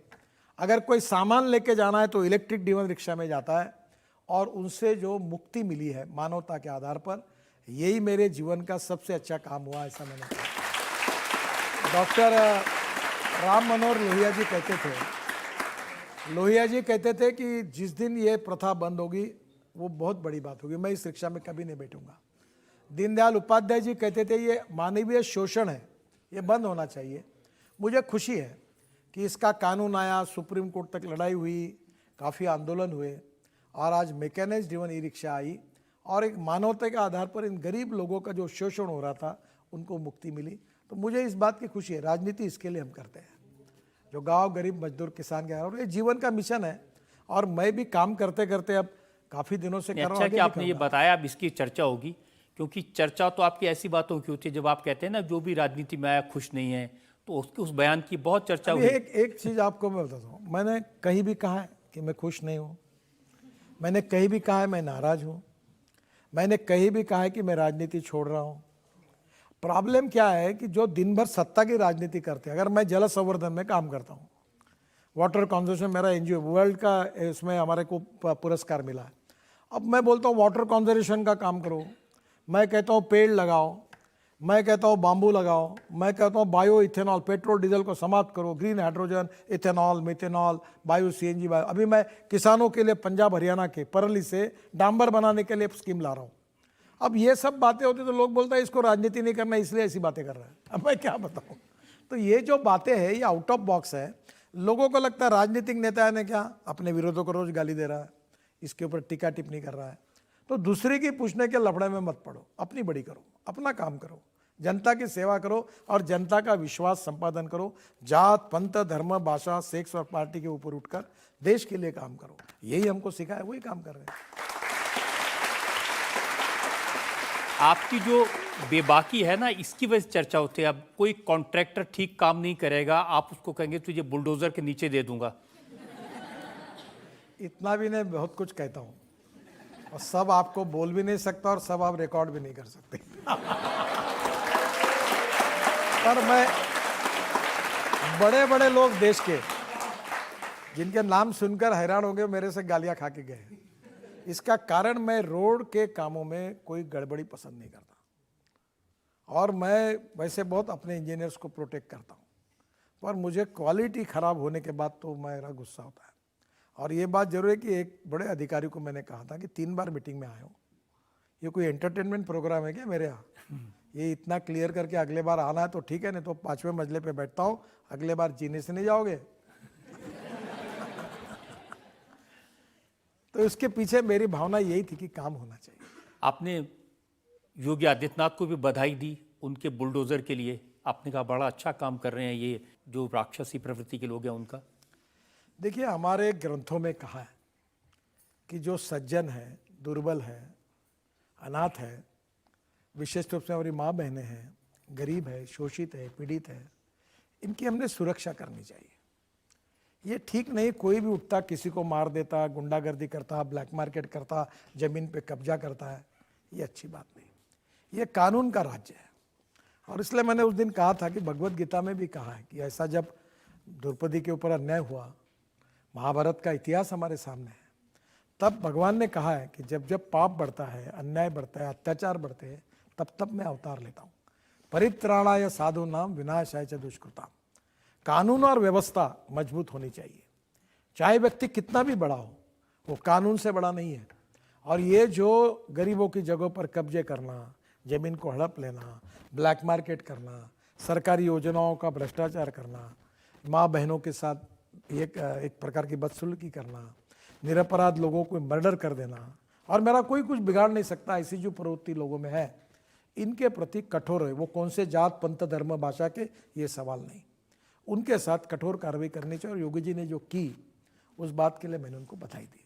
अगर कोई सामान लेके जाना है तो इलेक्ट्रिक ड्रिवन रिक्शा में जाता है, और उनसे जो मुक्ति मिली है मानवता के आधार पर, यही मेरे जीवन का सबसे अच्छा काम हुआ, ऐसा मैंने कहा। डॉक्टर राम मनोहर लोहिया जी कहते थे कि जिस दिन ये प्रथा बंद होगी वो बहुत बड़ी बात होगी, मैं इस रिक्शा में कभी नहीं बैठूंगा। दीनदयाल उपाध्याय जी कहते थे ये मानवीय शोषण है, ये बंद होना चाहिए। मुझे खुशी है कि इसका कानून आया, सुप्रीम कोर्ट तक लड़ाई हुई, काफ़ी आंदोलन हुए, और आज मैकेनाइज्ड ड्रिवन ई रिक्शा आई, और एक मानवता के आधार पर इन गरीब लोगों का जो शोषण हो रहा था उनको मुक्ति मिली। तो मुझे इस बात की खुशी है। राजनीति इसके लिए हम करते हैं, जो गांव गरीब मजदूर किसान के, और ये जीवन का मिशन है, और मैं भी काम करते करते अब काफ़ी दिनों से कर रहा हूं। अच्छा कि आपने ये बताया, अब इसकी चर्चा होगी, क्योंकि चर्चा तो आपकी ऐसी बातों की होती है जब आप कहते हैं ना जो भी राजनीति में आया खुश नहीं है, तो उसके उस बयान की बहुत चर्चा हुई। एक चीज़ आपको मैं बताता हूँ, मैंने कहीं भी कहा है कि मैं खुश नहीं हूँ, मैंने कहीं भी कहा है मैं नाराज हूँ, मैंने कहीं भी कहा है कि मैं राजनीति छोड़ रहा हूँ। प्रॉब्लम क्या है कि जो दिन भर सत्ता की राजनीति करते हैं, अगर मैं जल संवर्धन में काम करता हूँ, वाटर कंजर्वेशन मेरा एनजीओ वर्ल्ड का, इसमें हमारे को पुरस्कार मिला है। अब मैं बोलता हूँ वाटर कंजर्वेशन का काम करो, मैं कहता हूँ पेड़ लगाओ, मैं कहता हूँ बाम्बू लगाओ, मैं कहता हूँ बायो इथेनॉल, पेट्रोल डीजल को समाप्त करो, green hydrogen, ethanol, methanol, bio CNG. अभी मैं किसानों के लिए पंजाब हरियाणा के परली से डांबर बनाने के लिए स्कीम ला रहा हूँ। अब ये सब बातें होती तो लोग बोलते हैं इसको राजनीति नहीं करना, इसलिए ऐसी बातें कर रहा है। अब मैं क्या बताऊँ। तो ये जो बातें हैं ये आउट ऑफ बॉक्स है। लोगों को लगता है राजनीतिक नेता ने क्या अपने विरोधों को रोज गाली दे रहा है, इसके ऊपर टीका टिप्पणी कर रहा है। तो दूसरे की पूछने के लफड़े में मत पड़ो, अपनी बड़ी करो, अपना काम करो, जनता की सेवा करो और जनता का विश्वास संपादन करो। जात पंथ धर्म भाषा सेक्स और पार्टी के ऊपर उठकर देश के लिए काम करो, यही हमको सिखाया, वही काम कर रहे हैं। आपकी जो बेबाकी है ना, इसकी वजह से चर्चा होती है। अब कोई कॉन्ट्रैक्टर ठीक काम नहीं करेगा, आप उसको कहेंगे तुझे बुलडोजर के नीचे दे दूंगा। इतना भी नहीं, बहुत कुछ कहता हूँ, और सब आपको बोल भी नहीं सकता और सब आप रिकॉर्ड भी नहीं कर सकते। पर मैं बड़े बड़े लोग देश के, जिनके नाम सुनकर हैरान हो गए, मेरे से गालियां खा के गए। इसका कारण मैं रोड के कामों में कोई गड़बड़ी पसंद नहीं करता, और मैं वैसे बहुत अपने इंजीनियर्स को प्रोटेक्ट करता हूँ, पर मुझे क्वालिटी खराब होने के बाद तो मेरा गुस्सा होता है। और ये बात जरूर है कि एक बड़े अधिकारी को मैंने कहा था कि 3 बार मीटिंग में आया हूँ, ये कोई एंटरटेनमेंट प्रोग्राम है क्या मेरे यहाँ? ये इतना क्लियर करके अगले बार आना है तो ठीक है, नहीं तो 5वें मंजिले पे बैठता हूँ, अगले बार जीने से नहीं जाओगे। तो इसके पीछे मेरी भावना यही थी कि काम होना चाहिए। आपने योगी आदित्यनाथ को भी बधाई दी उनके बुलडोजर के लिए। आपने कहा बड़ा अच्छा काम कर रहे हैं ये जो राक्षसी प्रवृत्ति के लोग हैं उनका। देखिए, हमारे ग्रंथों में कहा है कि जो सज्जन है, दुर्बल है, अनाथ है, विशेष रूप से हमारी माँ बहनें हैं, गरीब है, शोषित है, पीड़ित है, इनकी हमने सुरक्षा करनी चाहिए। ये ठीक नहीं कोई भी उठता किसी को मार देता, गुंडागर्दी करता, ब्लैक मार्केट करता, जमीन पे कब्जा करता है, ये अच्छी बात नहीं। ये कानून का राज्य है, और इसलिए मैंने उस दिन कहा था कि भगवत गीता में भी कहा है कि ऐसा जब द्रौपदी के ऊपर अन्याय हुआ, महाभारत का इतिहास हमारे सामने है, तब भगवान ने कहा है कि जब जब पाप बढ़ता है, अन्याय बढ़ता है, अत्याचार बढ़ते हैं, तब तब मैं अवतार लेता हूँ। परित्राणाय साधूनाम विनाशाय च दुष्कृताम। कानून और व्यवस्था मजबूत होनी चाहिए, चाहे व्यक्ति कितना भी बड़ा हो, वो कानून से बड़ा नहीं है। और ये जो गरीबों की जगहों पर कब्जे करना, जमीन को हड़प लेना, ब्लैक मार्केट करना, सरकारी योजनाओं का भ्रष्टाचार करना, माँ बहनों के साथ एक प्रकार की बदसलूकी करना, निरपराध लोगों को मर्डर कर देना, और मेरा कोई कुछ बिगाड़ नहीं सकता, ऐसी जो प्रवृत्ति लोगों में है, इनके प्रति कठोर है। वो कौन से जात पंथ धर्म भाषा के, ये सवाल नहीं, उनके साथ कठोर कार्रवाई करनी चाहिए। और योगी जी ने जो की, उस बात के लिए मैंने उनको बधाई दी।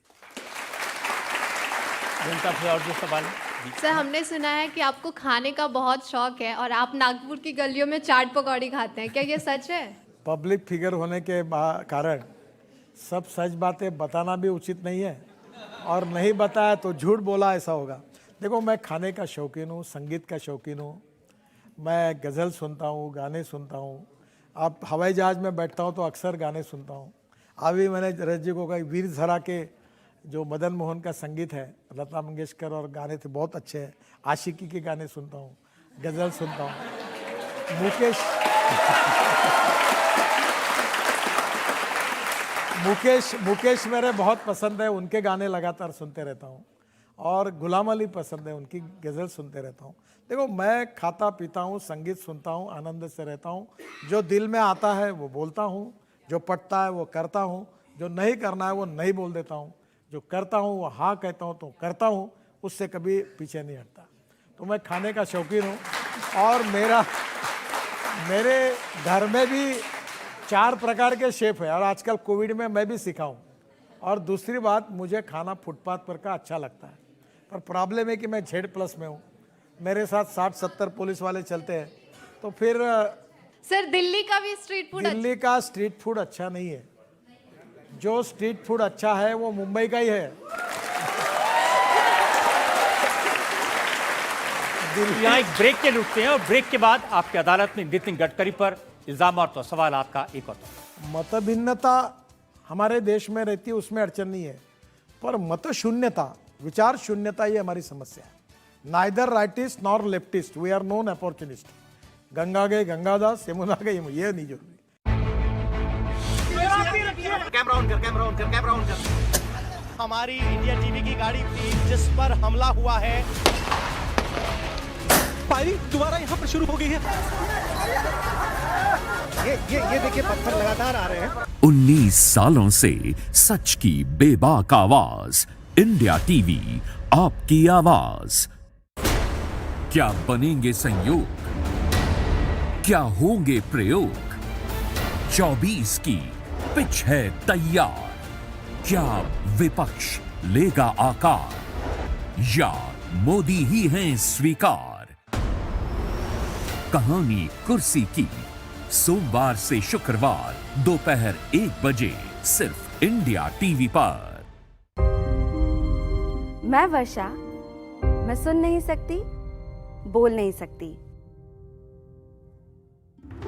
और जो सवाल सर, हमने सुना है कि आपको खाने का बहुत शौक है और आप नागपुर की गलियों में चाट पकौड़ी खाते हैं, क्या ये सच है? पब्लिक फिगर होने के कारण सब सच बातें बताना भी उचित नहीं है, और नहीं बताया तो झूठ बोला ऐसा होगा। देखो, मैं खाने का शौकीन हूँ, संगीत का शौकीन हूँ, मैं गज़ल सुनता हूँ, गाने सुनता हूँ। अब हवाई जहाज़ में बैठता हूँ तो अक्सर गाने सुनता हूँ। अभी मैंने रजत जी को कहा वीर ज़रा के जो मदन मोहन का संगीत है, लता मंगेशकर और गाने थे बहुत अच्छे हैं। आशिकी के गाने सुनता हूँ, गज़ल सुनता हूँ। मुकेश मेरे बहुत पसंद है, उनके गाने लगातार सुनते रहता हूँ। और गुलाम अली पसंद है, उनकी गज़ल सुनते रहता हूँ। देखो, मैं खाता पीता हूँ, संगीत सुनता हूँ, आनंद से रहता हूँ। जो दिल में आता है वो बोलता हूँ, जो पटता है वो करता हूँ, जो नहीं करना है वो नहीं बोल देता हूँ, जो करता हूँ वो हाँ कहता हूँ तो करता हूँ, उससे कभी पीछे नहीं हटता। तो मैं खाने का शौकीन हूँ और मेरे घर में भी 4 प्रकार के शेफ़ हैं और आजकल कोविड में मैं भी सीखा हूँ। और दूसरी बात, मुझे खाना फुटपाथ पर का अच्छा लगता है, पर प्रॉब्लम है कि मैं Z+ में हूँ, मेरे साथ 60-70 पुलिस वाले चलते हैं, तो फिर सर दिल्ली का भी स्ट्रीट फूड दिल्ली का स्ट्रीट फूड अच्छा नहीं है। जो स्ट्रीट फूड अच्छा है वो मुंबई का ही है। यहाँ एक ब्रेक के लिए रुकते हैं और ब्रेक के बाद आपकी अदालत में नितिन गडकरी पर इल्जाम और तो सवाल आपका एक और मतभिन्नता हमारे देश में रहती है, उसमें अड़चन नहीं है, पर मत शून्यता, विचार शून्यता, ये हमारी समस्या है। Neither rightist nor leftist, we are non opportunist. Ganga गए गंगादास, यमुना गए ये नहीं जरूरी। कैमरा ऑन कर। हमारी इंडिया टीवी की गाड़ी थी जिस पर हमला हुआ है, फायरिंग दोबारा यहाँ पर शुरू हो गई है। ये देखिए, पत्थर लगातार आ रहे हैं। 19 सालों से सच की बेबाक आवाज, इंडिया टीवी, आपकी आवाज। क्या बनेंगे संयोग, क्या होंगे प्रयोग, 24 की पिच है तैयार। क्या विपक्ष लेगा आकार या मोदी ही हैं स्वीकार। कहानी कुर्सी की, सोमवार से शुक्रवार दोपहर 1 बजे सिर्फ इंडिया टीवी पर। मैं वर्षा, मैं सुन नहीं सकती, बोल नहीं सकती,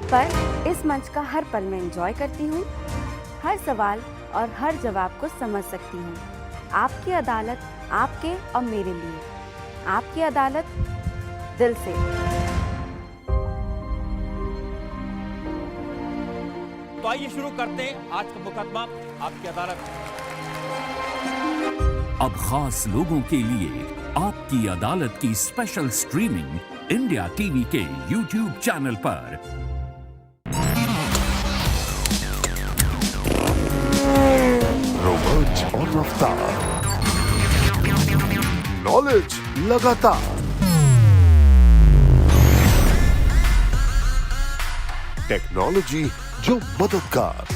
पर इस मंच का हर पल में एंजॉय करती हूँ। हर सवाल और हर जवाब को समझ सकती हूँ। आपकी अदालत आपके और मेरे लिए, आपकी अदालत दिल से। तो आइए शुरू करते हैं आज का मुकदमा आपकी अदालत। अब खास लोगों के लिए आपकी अदालत की स्पेशल स्ट्रीमिंग इंडिया टीवी के YouTube चैनल पर। रोमांच और रफ्तार, नॉलेज लगातार, टेक्नोलॉजी जो मददगार।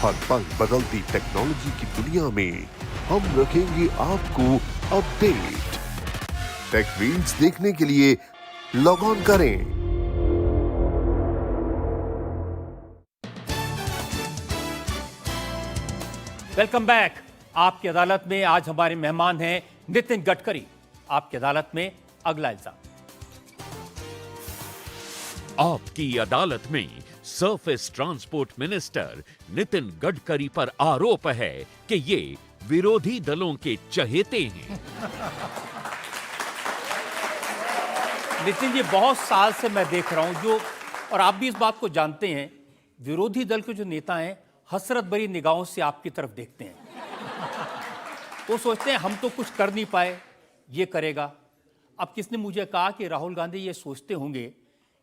हर पल बदलती टेक्नोलॉजी की दुनिया में हम रखेंगे आपको अपडेट। टेक व्हील्स देखने के लिए लॉग ऑन करें। Welcome back. आपकी अदालत में आज हमारे मेहमान हैं नितिन गडकरी। आपकी अदालत में अगला इल्जाम। आपकी अदालत में surface transport minister Nitin Gadkari पर आरोप है कि ये विरोधी दलों के चहेते हैं। नितिन जी, बहुत साल से मैं देख रहा हूं, जो और आप भी इस बात को जानते हैं, विरोधी दल के जो नेता हैं हसरत भरी निगाहों से आपकी तरफ देखते हैं। वो सोचते हैं हम तो कुछ कर नहीं पाए, ये करेगा। अब किसने मुझे कहा कि राहुल गांधी ये सोचते होंगे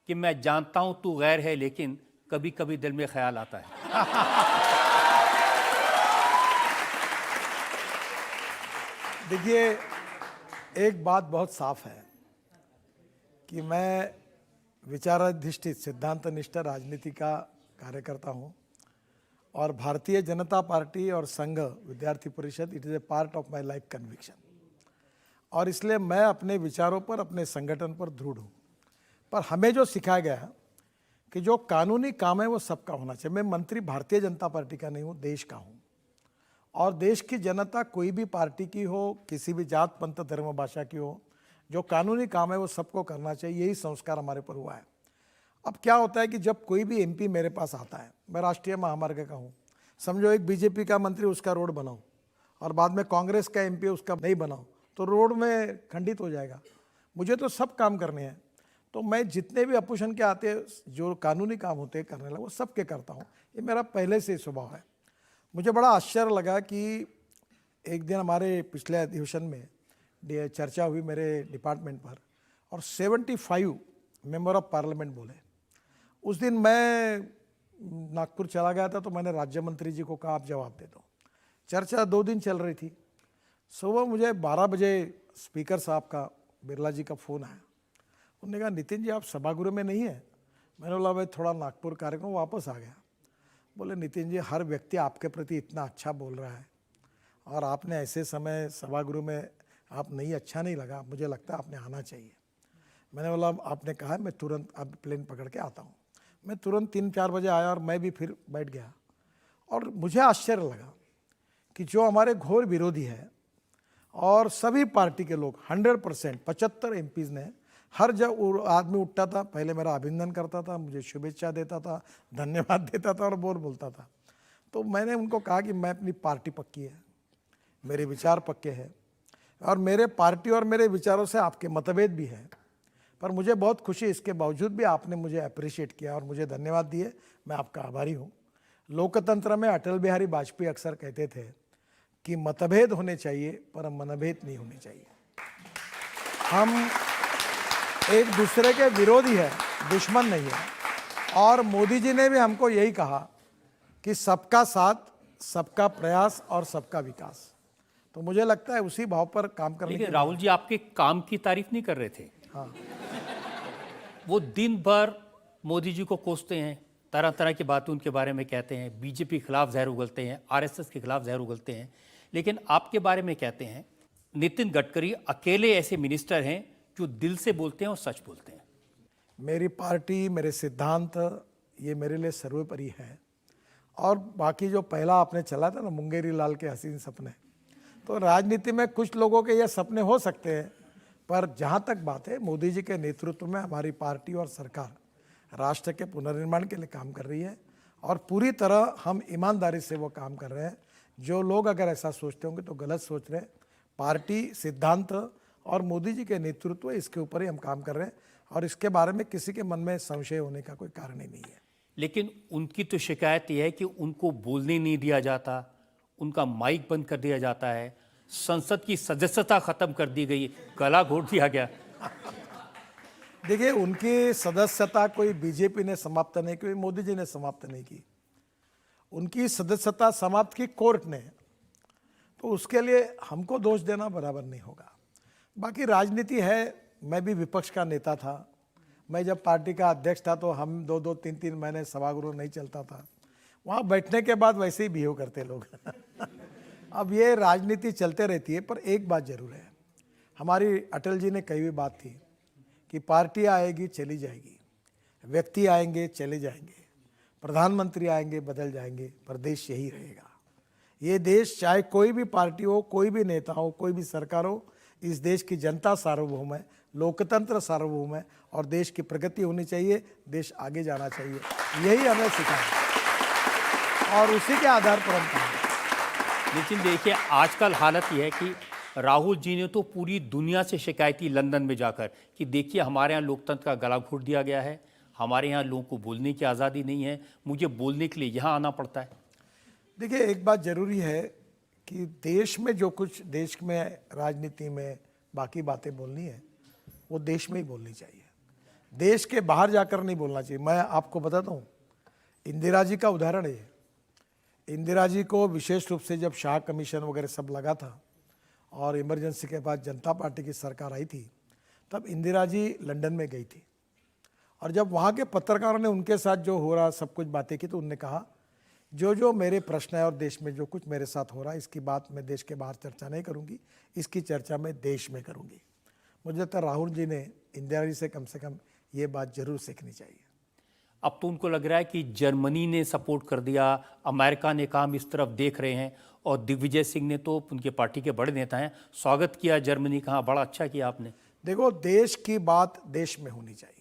कि मैं जानता हूं तू गैर है, लेकिन कभी कभी दिल में ख्याल आता है। देखिए, एक बात बहुत साफ है कि मैं विचाराधिष्ठित सिद्धांतनिष्ठ राजनीति का कार्यकर्ता हूं और भारतीय जनता पार्टी और संघ विद्यार्थी परिषद it is a part of my life conviction. और इसलिए मैं अपने विचारों पर, अपने संगठन पर दृढ़ हूँ। पर हमें जो सिखाया गया कि जो कानूनी काम है वो सबका होना चाहिए। मैं मंत्री भारतीय जनता पार्टी का नहीं हूँ, देश का हूँ। और देश की जनता कोई भी पार्टी की हो, किसी भी जात पंथ धर्म भाषा की हो, जो कानूनी काम है वो सबको करना चाहिए, यही संस्कार हमारे पर हुआ है। अब क्या होता है कि जब कोई भी एमपी मेरे पास आता है, मैं राष्ट्रीय महामार्ग का हूँ, समझो एक बीजेपी का मंत्री उसका रोड बनाऊँ और बाद में कांग्रेस का एमपी उसका नहीं बनाऊँ तो रोड में खंडित हो जाएगा। मुझे तो सब काम करने हैं, तो मैं जितने भी अपोजिशन के आते हैं जो कानूनी काम होते हैं करने लगा वो सब के करता हूँ। ये मेरा पहले से स्वभाव है। मुझे बड़ा आश्चर्य लगा कि एक दिन हमारे पिछले अधिवेशन में चर्चा हुई मेरे डिपार्टमेंट पर और 75 मेंबर ऑफ पार्लियामेंट बोले। उस दिन मैं नागपुर चला गया था तो मैंने राज्य मंत्री जी को कहा आप जवाब दे दो। चर्चा 2 दिन चल रही थी। सुबह मुझे 12 बजे स्पीकर साहब का, बिरला जी का फ़ोन आया। उन्होंने कहा नितिन जी आप सभागृह में नहीं है। मैंने बोला भाई थोड़ा नागपुर कार्यक्रम, वापस आ गया। बोले नितिन जी हर व्यक्ति आपके प्रति इतना अच्छा बोल रहा है और आपने ऐसे समय सभागृह में आप नहीं, अच्छा नहीं लगा, मुझे लगता है आपने आना चाहिए। मैंने बोला आपने कहा मैं तुरंत अब प्लेन पकड़ के आता हूँ। मैं तुरंत 3-4 बजे आया और मैं भी फिर बैठ गया और मुझे आश्चर्य लगा कि जो हमारे घोर विरोधी है और सभी पार्टी के लोग 100% 75 एमपीज़ ने, हर जब आदमी उठता था पहले मेरा अभिनंदन करता था, मुझे शुभेच्छा देता था, धन्यवाद देता था और बोलता था। तो मैंने उनको कहा कि मैं अपनी पार्टी पक्की है, मेरे विचार पक्के हैं और मेरे पार्टी और मेरे विचारों से आपके मतभेद भी हैं, पर मुझे बहुत खुशी इसके बावजूद भी आपने मुझे अप्रिशिएट किया और मुझे धन्यवाद दिए, मैं आपका आभारी हूँ। लोकतंत्र में अटल बिहारी वाजपेयी अक्सर कहते थे कि मतभेद होने चाहिए पर मनभेद नहीं होने चाहिए। हम एक दूसरे के विरोधी है, दुश्मन नहीं है। और मोदी जी ने भी हमको यही कहा कि सबका साथ, सबका प्रयास और सबका विकास। तो मुझे लगता है उसी भाव पर काम करने के। राहुल जी आपके काम की तारीफ नहीं कर रहे थे। हाँ, वो दिन भर मोदी जी को कोसते हैं, तरह तरह की बातें उनके बारे में कहते हैं, बीजेपी के खिलाफ जहर उगलते हैं, आरएसएस के खिलाफ जहर उगलते हैं, लेकिन आपके बारे में कहते हैं नितिन गडकरी अकेले ऐसे मिनिस्टर हैं जो दिल से बोलते हैं और सच बोलते हैं। मेरी पार्टी, मेरे सिद्धांत, ये मेरे लिए सर्वोपरि है। और बाकी जो पहला आपने चला था ना मुंगेरी लाल के हसीन सपने, तो राजनीति में कुछ लोगों के ये सपने हो सकते हैं, पर जहाँ तक बात है मोदी जी के नेतृत्व में हमारी पार्टी और सरकार राष्ट्र के पुनर्निर्माण के लिए काम कर रही है और पूरी तरह हम ईमानदारी से वो काम कर रहे हैं। जो लोग अगर ऐसा सोचते होंगे तो गलत सोच रहे हैं। पार्टी, सिद्धांत और मोदी जी के नेतृत्व, इसके ऊपर ही हम काम कर रहे हैं और इसके बारे में किसी के मन में संशय होने का कोई कारण ही नहीं है। लेकिन उनकी तो शिकायत यह है कि उनको बोलने नहीं दिया जाता, उनका माइक बंद कर दिया जाता है, संसद की सदस्यता खत्म कर दी गई, गला घोट दिया गया। देखिए उनकी सदस्यता कोई बीजेपी ने समाप्त नहीं की, मोदी जी ने समाप्त नहीं की। उनकी सदस्यता समाप्त की कोर्ट ने, तो उसके लिए हमको दोष देना बराबर नहीं होगा। बाकी राजनीति है, मैं भी विपक्ष का नेता था। मैं जब पार्टी का अध्यक्ष था तो हम 2-2, 3-3 महीने सभागृह नहीं चलता था। वहाँ बैठने के बाद वैसे ही बिहेव करते लोग। अब ये राजनीति चलते रहती है, पर एक बात जरूर है, हमारी अटल जी ने कही हुई बात थी कि पार्टी आएगी चली जाएगी, व्यक्ति आएंगे चले जाएंगे, प्रधानमंत्री आएंगे बदल जाएंगे, पर देश यही रहेगा। ये देश चाहे कोई भी पार्टी हो, कोई भी नेता हो, कोई भी सरकार हो, इस देश की जनता सार्वभौम है, लोकतंत्र सार्वभौम है और देश की प्रगति होनी चाहिए, देश आगे जाना चाहिए। यही हमें सिखाया और उसी के आधार पर हम काम। लेकिन देखिए आजकल हालत यह है कि राहुल जी ने तो पूरी दुनिया से शिकायत की लंदन में जाकर कि देखिए हमारे यहाँ लोकतंत्र का गला घोट दिया गया है, हमारे यहाँ लोगों को बोलने की आज़ादी नहीं है, मुझे बोलने के लिए यहाँ आना पड़ता है। देखिए एक बात जरूरी है कि देश में जो कुछ देश में राजनीति में बाकी बातें बोलनी है वो देश में ही बोलनी चाहिए, देश के बाहर जाकर नहीं बोलना चाहिए। मैं आपको बताता हूँ, इंदिरा जी का उदाहरण है। इंदिरा जी को विशेष रूप से जब शाह कमीशन वगैरह सब लगा था और इमरजेंसी के बाद जनता पार्टी की सरकार आई थी, तब इंदिरा जी लंदन में गई थी और जब वहाँ के पत्रकारों ने उनके साथ जो हो रहा सब कुछ बातें की तो उनने कहा जो मेरे प्रश्न है और देश में जो कुछ मेरे साथ हो रहा है इसकी बात मैं देश के बाहर चर्चा नहीं करूँगी, इसकी चर्चा मैं देश में करूँगी। मुझे लगता है राहुल जी ने इंदिरा जी से कम ये बात जरूर सीखनी चाहिए। अब तो उनको लग रहा है कि जर्मनी ने सपोर्ट कर दिया, अमेरिका ने काम इस तरफ देख रहे हैं और दिग्विजय सिंह ने तो उनके पार्टी के बड़े नेता हैं, स्वागत किया जर्मनी का। बड़ा अच्छा किया आपने। देखो, देश की बात देश में होनी चाहिए।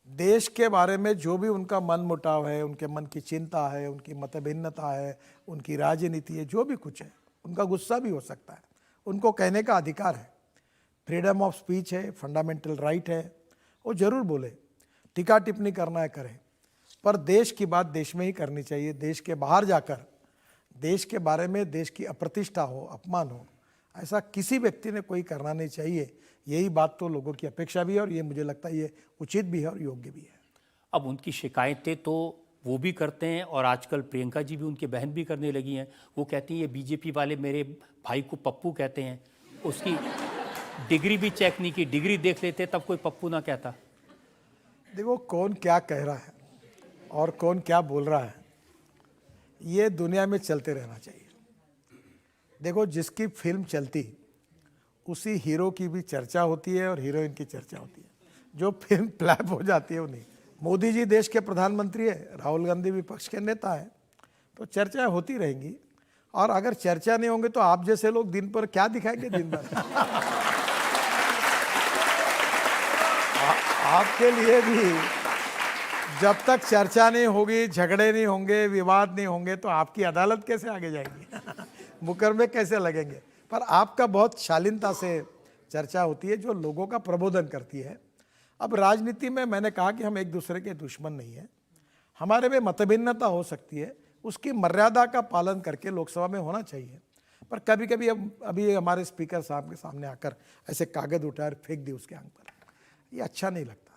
देश के बारे में जो भी उनका मन मुटाव है, उनके मन की चिंता है, उनकी मतभिन्नता है, उनकी राजनीति है, जो भी कुछ है, उनका गुस्सा भी हो सकता है, उनको कहने का अधिकार है। फ्रीडम ऑफ स्पीच है, फंडामेंटल राइट है, वो जरूर बोले, टीका टिप्पणी करना है करें, पर देश की बात देश में ही करनी चाहिए। देश के बाहर जाकर देश के बारे में देश की अप्रतिष्ठा हो, अपमान हो, ऐसा किसी व्यक्ति ने कोई करना नहीं चाहिए। यही बात तो लोगों की अपेक्षा भी है और ये मुझे लगता है ये उचित भी है और योग्य भी है। अब उनकी शिकायतें तो वो भी करते हैं और आजकल प्रियंका जी भी, उनकी बहन भी करने लगी हैं। वो कहती हैं ये बीजेपी वाले मेरे भाई को पप्पू कहते हैं, उसकी डिग्री भी चेक नहीं की, डिग्री देख लेते तब कोई पप्पू ना कहता। देखो, कौन क्या कह रहा है और कौन क्या बोल रहा है, ये दुनिया में चलते रहना चाहिए। देखो, जिसकी फिल्म चलती उसी हीरो की भी चर्चा होती है और हीरोइन की चर्चा होती है। जो फिल्म फ्लैप हो जाती है वो नहीं। मोदी जी देश के प्रधानमंत्री है, राहुल गांधी विपक्ष के नेता है, तो चर्चाएं होती रहेंगी। और अगर चर्चा नहीं होंगे तो आप जैसे लोग दिन पर क्या दिखाएंगे दिन भर? आपके लिए भी जब तक चर्चा नहीं होगी, झगड़े नहीं होंगे, विवाद नहीं होंगे, तो आपकी अदालत कैसे आगे जाएगी? मुकदमे कैसे लगेंगे? पर आपका बहुत शालीनता से चर्चा होती है जो लोगों का प्रबोधन करती है। अब राजनीति में मैंने कहा कि हम एक दूसरे के दुश्मन नहीं है, हमारे में मतभिन्नता हो सकती है, उसकी मर्यादा का पालन करके लोकसभा में होना चाहिए। पर कभी कभी अभी हमारे स्पीकर साहब के सामने आकर ऐसे कागज उठाकर फेंक दी उसके आंख पर, ये अच्छा नहीं लगता।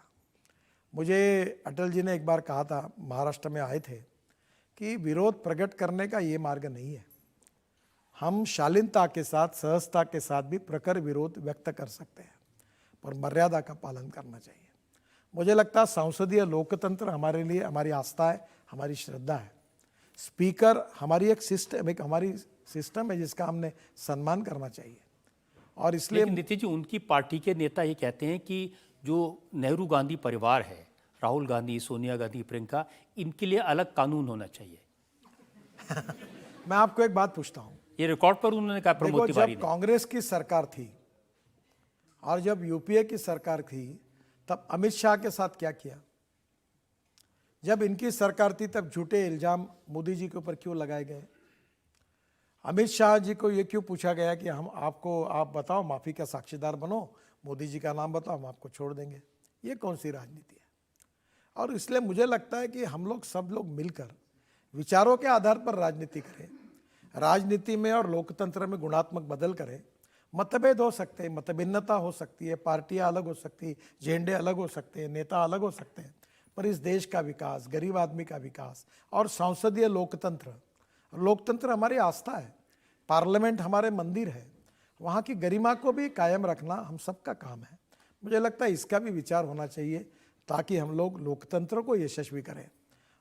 मुझे अटल जी ने एक बार कहा था, महाराष्ट्र में आए थे, कि विरोध प्रकट करने का ये मार्ग नहीं है। हम शालीनता के साथ, सहजता के साथ भी प्रखर विरोध व्यक्त कर सकते हैं, पर मर्यादा का पालन करना चाहिए। मुझे लगता है संसदीय लोकतंत्र हमारे लिए हमारी आस्था है, हमारी श्रद्धा है। स्पीकर हमारी एक सिस्टम है जिसका हमने सम्मान करना चाहिए। और इसलिए नीतीश जी, उनकी पार्टी के नेता ये कहते हैं कि जो नेहरू गांधी परिवार है, राहुल गांधी, सोनिया गांधी, प्रियंका, इनके लिए अलग कानून होना चाहिए। मैं आपको एक बात पूछता हूँ, ये रिकॉर्ड पर उन्होंने कहा प्रमोद तिवारी ने। जब कांग्रेस की सरकार थी और जब यूपीए की सरकार थी, तब अमित शाह के साथ क्या किया? जब इनकी सरकार थी तब झूठे इल्जाम मोदी जी के ऊपर क्यों लगाए गए? अमित शाह जी को ये क्यों पूछा गया कि आप बताओ, माफी का साक्षीदार बनो, मोदी जी का नाम बताओ, हम आपको छोड़ देंगे? ये कौन सी राजनीति है? और इसलिए मुझे लगता है कि हम लोग सब लोग मिलकर विचारों के आधार पर राजनीति करें। राजनीति में और लोकतंत्र में गुणात्मक बदल करें। मतभेद हो सकते हैं, मतभिन्नता हो सकती है, पार्टियां अलग हो सकती है, झंडे अलग हो सकते हैं, नेता अलग हो सकते हैं, पर इस देश का विकास, गरीब आदमी का विकास और संसदीय लोकतंत्र हमारी आस्था है। पार्लियामेंट हमारे मंदिर है, वहाँ की गरिमा को भी कायम रखना हम सबका काम है। मुझे लगता है इसका भी विचार होना चाहिए ताकि हम लोग लोकतंत्र को यशस्वी करें।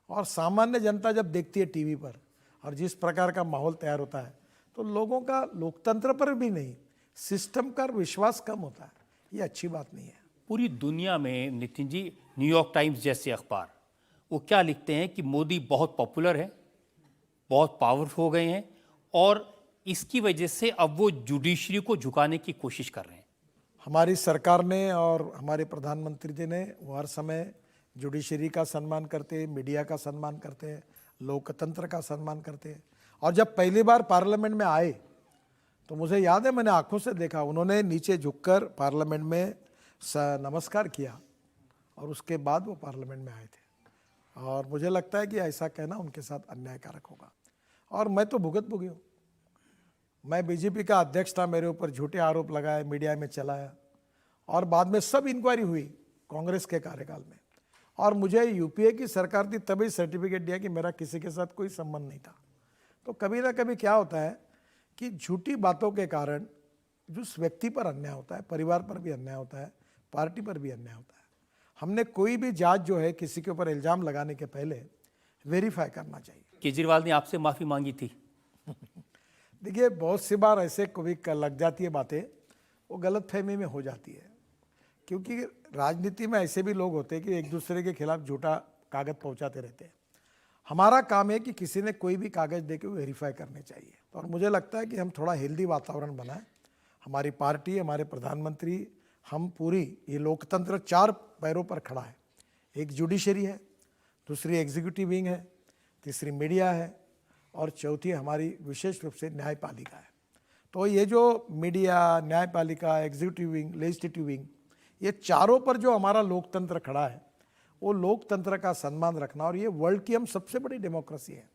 और सामान्य जनता जब देखती है टीवी पर और जिस प्रकार का माहौल तैयार होता है, तो लोगों का लोकतंत्र पर भी नहीं, सिस्टम का विश्वास कम होता है। ये अच्छी बात नहीं है। पूरी दुनिया में नितिन जी, न्यूयॉर्क टाइम्स जैसे अखबार वो क्या लिखते हैं कि मोदी बहुत पॉपुलर है, बहुत पावरफुल हो गए हैं और इसकी वजह से अब वो जुडिशरी को झुकाने की कोशिश कर रहे हैं। हमारी सरकार ने और हमारे प्रधानमंत्री जी ने वो हर समय जुडिशरी का सम्मान करते हैं, मीडिया का सम्मान करते हैं, लोकतंत्र का सम्मान करते हैं। और जब पहली बार पार्लियामेंट में आए तो मुझे याद है, मैंने आंखों से देखा, उन्होंने नीचे झुककर पार्लियामेंट में नमस्कार किया और उसके बाद वो पार्लियामेंट में आए थे। और मुझे लगता है कि ऐसा कहना उनके साथ अन्यायकारक होगा। और मैं तो भुगत हूँ। मैं बीजेपी का अध्यक्ष था, मेरे ऊपर झूठे आरोप लगाए, मीडिया में चलाया और बाद में सब इंक्वायरी हुई कांग्रेस के कार्यकाल में। और मुझे यूपीए की सरकार थी तभी सर्टिफिकेट दिया कि मेरा किसी के साथ कोई संबंध नहीं था। तो कभी ना कभी क्या होता है कि झूठी बातों के कारण जिस व्यक्ति पर अन्याय होता है, परिवार पर भी अन्याय होता है, पार्टी पर भी अन्याय होता है। हमने कोई भी जांच जो है किसी के ऊपर इल्जाम लगाने के पहले वेरीफाई करना चाहिए। केजरीवाल ने आपसे माफ़ी मांगी थी। देखिए, बहुत सी बार ऐसे कभी लग जाती है बातें, वो गलतफहमी में हो जाती है, क्योंकि राजनीति में ऐसे भी लोग होते हैं कि एक दूसरे के खिलाफ झूठा कागज पहुंचाते रहते हैं। हमारा काम है कि किसी ने कोई भी कागज देके वेरीफाई करने चाहिए। और मुझे लगता है कि हम थोड़ा हेल्दी वातावरण बनाएं हमारी पार्टी, हमारे प्रधानमंत्री, हम पूरी ये लोकतंत्र 4 पैरों पर खड़ा है। एक जुडिशरी है, दूसरी एग्जीक्यूटिव विंग है, तीसरी मीडिया है और चौथी हमारी विशेष रूप से न्यायपालिका है। तो ये जो मीडिया, न्यायपालिका, एग्जीक्यूटिव विंग, लेजिस्लेटिव विंग, ये चारों पर जो हमारा लोकतंत्र खड़ा है, वो लोकतंत्र का सम्मान रखना। और ये वर्ल्ड की हम सबसे बड़ी डेमोक्रेसी है,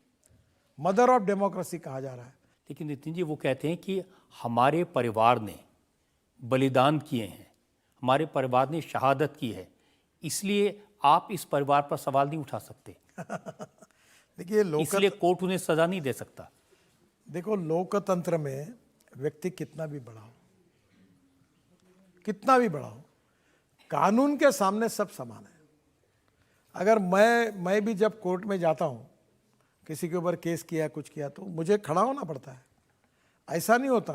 मदर ऑफ डेमोक्रेसी कहा जा रहा है। लेकिन नितिन जी, वो कहते हैं कि हमारे परिवार ने बलिदान किए हैं, हमारे परिवार ने शहादत की है, इसलिए आप इस परिवार पर सवाल नहीं उठा सकते। देखिए, इसलिए कोर्ट उन्हें सजा नहीं दे सकता। देखो, लोकतंत्र में व्यक्ति कितना भी बड़ा हो, कितना भी बड़ा हो, कानून के सामने सब समान है। अगर मैं भी जब कोर्ट में जाता हूँ, किसी के ऊपर केस किया, कुछ किया, तो मुझे खड़ा होना पड़ता है। ऐसा नहीं होता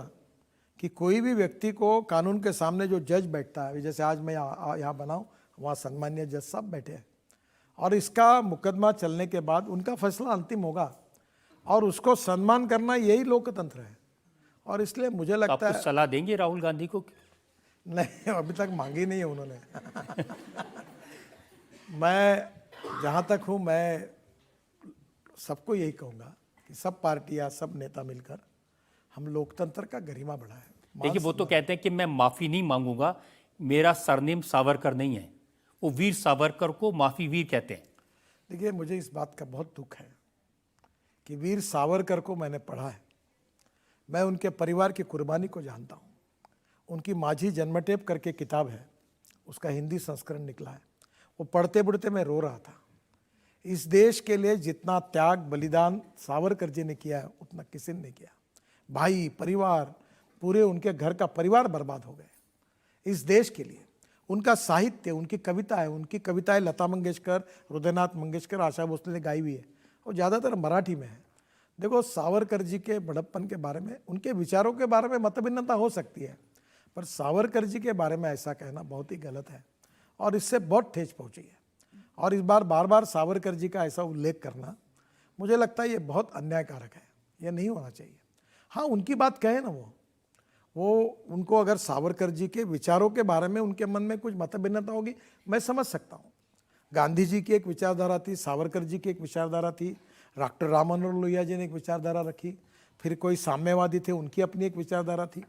कि कोई भी व्यक्ति को कानून के सामने जो जज बैठता है, जैसे आज मैं यहाँ बना हूँ, वहाँ सम्मान्य जज साहब बैठे हैं, और इसका मुकदमा चलने के बाद उनका फैसला अंतिम होगा, और उसको सम्मान करना यही लोकतंत्र है। और इसलिए मुझे लगता है, सलाह देंगे राहुल गांधी को? नहीं, अभी तक मांगी नहीं है उन्होंने। मैं जहाँ तक हूँ, मैं सबको यही कहूँगा कि सब पार्टियाँ, सब नेता मिलकर हम लोकतंत्र का गरिमा बढ़ाएं। देखिए, वो तो कहते हैं कि मैं माफ़ी नहीं मांगूंगा, मेरा सरनेम सावरकर नहीं है, वो वीर सावरकर को माफ़ी वीर कहते हैं। देखिए, मुझे इस बात का बहुत दुख है कि वीर सावरकर को मैंने पढ़ा है, मैं उनके परिवार की कुर्बानी को जानता हूँ। उनकी माझी जन्मटेप करके किताब है, उसका हिंदी संस्करण निकला है, वो पढ़ते पढ़ते मैं रो रहा था। इस देश के लिए जितना त्याग, बलिदान सावरकर जी ने किया है, उतना किसी ने नहीं किया। भाई, परिवार, पूरे उनके घर का परिवार बर्बाद हो गए इस देश के लिए। उनका साहित्य, उनकी कविताएं लता मंगेशकर, हृदयनाथ मंगेशकर, आशा भोसले ने गाई हुई है, और ज़्यादातर मराठी में है। देखो, सावरकर जी के बड़प्पन के बारे में, उनके विचारों के बारे में मतभिन्नता हो सकती है, पर सावरकर जी के बारे में ऐसा कहना बहुत ही गलत है, और इससे बहुत ठेस पहुंची है। और इस बार बार सावरकर जी का ऐसा उल्लेख करना, मुझे लगता है ये बहुत अन्यायकारक है, ये नहीं होना चाहिए। हाँ, उनकी बात कहे ना, वो उनको अगर सावरकर जी के विचारों के बारे में उनके मन में कुछ मतभिन्नता होगी, मैं समझ सकता हूँ। गांधी जी की एक विचारधारा थी, सावरकर जी की एक विचारधारा थी, डॉक्टर राम मनोहर लोहिया जी ने एक विचारधारा रखी, फिर कोई साम्यवादी थे, उनकी अपनी एक विचारधारा थी।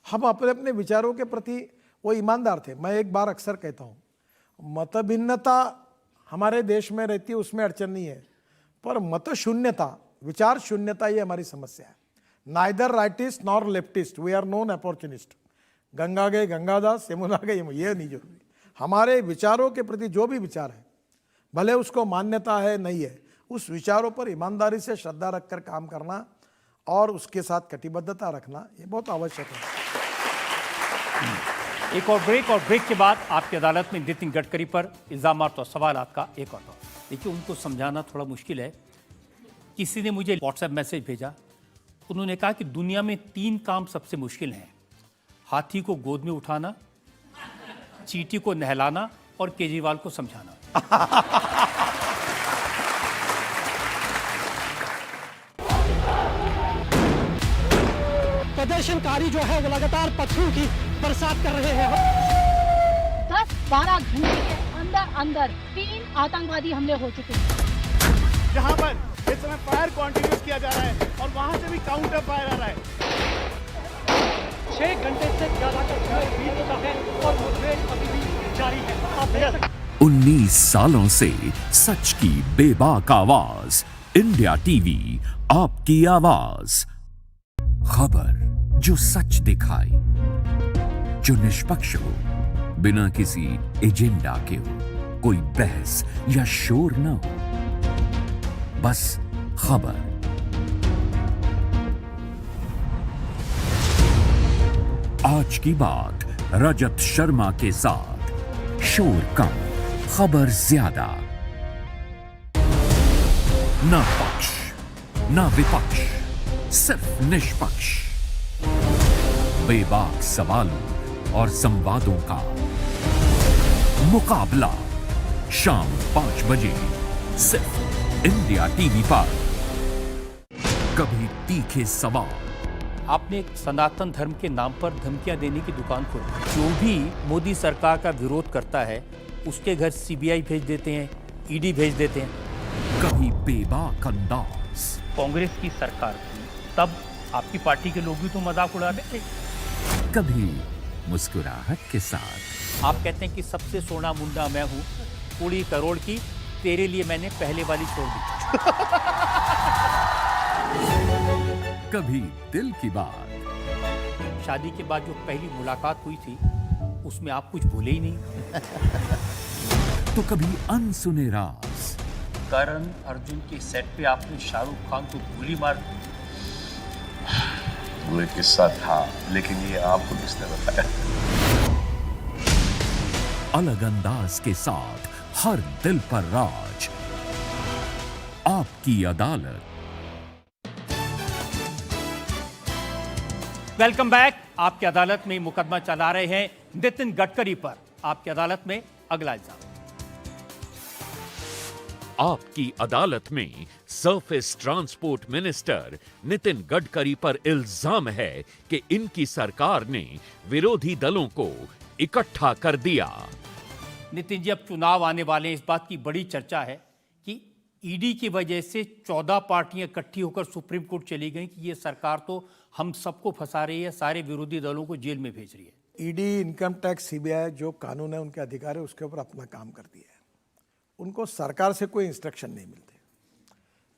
हम अपने अपने विचारों के प्रति वो ईमानदार थे। मैं एक बार अक्सर कहता हूँ, मतभिन्नता हमारे देश में रहती है, उसमें अड़चन नहीं है, पर मत शून्यता, विचार शून्यता, ये हमारी समस्या है। Neither rightist nor leftist, we are non opportunist. Ganga गए गंगादास, यमुना गए यमुना, ये नहीं जरूरी। हमारे विचारों के प्रति जो भी विचार है, भले उसको मान्यता है नहीं है, उस विचारों पर ईमानदारी से श्रद्धा रखकर काम करना और उसके साथ कटिबद्धता रखना, ये बहुत आवश्यक है। एक और ब्रेक के बाद आपकी अदालत में नितिन गडकरी पर इल्जामात और सवालात का एक और दौर। देखिए, उनको समझाना थोड़ा मुश्किल है। किसी ने मुझे व्हाट्सएप मैसेज भेजा, उन्होंने कहा कि दुनिया में 3 काम सबसे मुश्किल हैं: हाथी को गोद में उठाना, चींटी को नहलाना और केजरीवाल को समझाना। प्रदर्शनकारी जो है वो लगातार पत्थरों की बरसात कर रहे हैं। 10-12 घंटे के अंदर 3 आतंकवादी हमले हो चुके हैं। जहां पर इस समय फायर कंटिन्यूस किया जा रहा है और वहां से भी काउंटर फायर आ रहा है। 6 घंटे से ज्यादा का समय बीत चुका है और मुठभेड़ अभी भी जारी है। आप देख सकते हैं। 19 सालों से सच की बेबाक आवाज, इंडिया टीवी, आपकी आवाज। खबर जो सच दिखाए, जो निष्पक्ष हो, बिना किसी एजेंडा के हो, कोई बहस या शोर न हो, बस खबर। आज की बात रजत शर्मा के साथ। शोर कम, खबर ज्यादा, न पक्ष न विपक्ष, सिर्फ निष्पक्ष। बेबाक सवालों और संवादों का मुकाबला शाम 5 बजे सिर्फ इंडिया टीवी पर। कभी तीखे सवाल, आपने एक सनातन धर्म के नाम पर धमकियां देने की दुकान खोली। जो भी मोदी सरकार का विरोध करता है उसके घर सीबीआई भेज देते हैं, ईडी भेज देते हैं। कभी बेबाक अंदाज, कांग्रेस की सरकार थी तब आपकी पार्टी के लोग भी तो मजाक उड़ाते थे। कभी मुस्कुराहट के साथ। आप कहते हैं कि सबसे सोना मुंडा मैं हूँ, 20 करोड़ की तेरे लिए मैंने पहले वाली छोड़ दी। कभी दिल की बात। शादी के बाद जो पहली मुलाकात हुई थी उसमें आप कुछ भूले ही नहीं। तो कभी अनसुने राज। करण अर्जुन के सेट पे आपने शाहरुख खान को गोली मार दी। वो एक किस्सा था, लेकिन ये आपको किसने बताया? अलग अंदाज के साथ हर दिल पर राज। आपकी अदालत। Welcome back. आपकी अदालत में मुकदमा चला रहे हैं नितिन गडकरी पर। आपकी अदालत में अगला इल्जाम। आपकी अदालत में surface transport minister Nitin Gadkari पर इल्जाम है कि इनकी सरकार ने विरोधी दलों को इकट्ठा कर दिया। नितिन जी, अब चुनाव आने वाले हैं, इस बात की बड़ी चर्चा है कि ईडी की वजह से 14 पार्टियां इकट्ठी होकर सुप्रीम कोर्ट चली गई कि ये सरकार तो हम सबको फंसा रही है, सारे विरोधी दलों को जेल में भेज रही है। ईडी, इनकम टैक्स, सीबीआई जो कानून है उनके अधिकार है उसके ऊपर अपना काम करती है। उनको सरकार से कोई इंस्ट्रक्शन नहीं मिलते।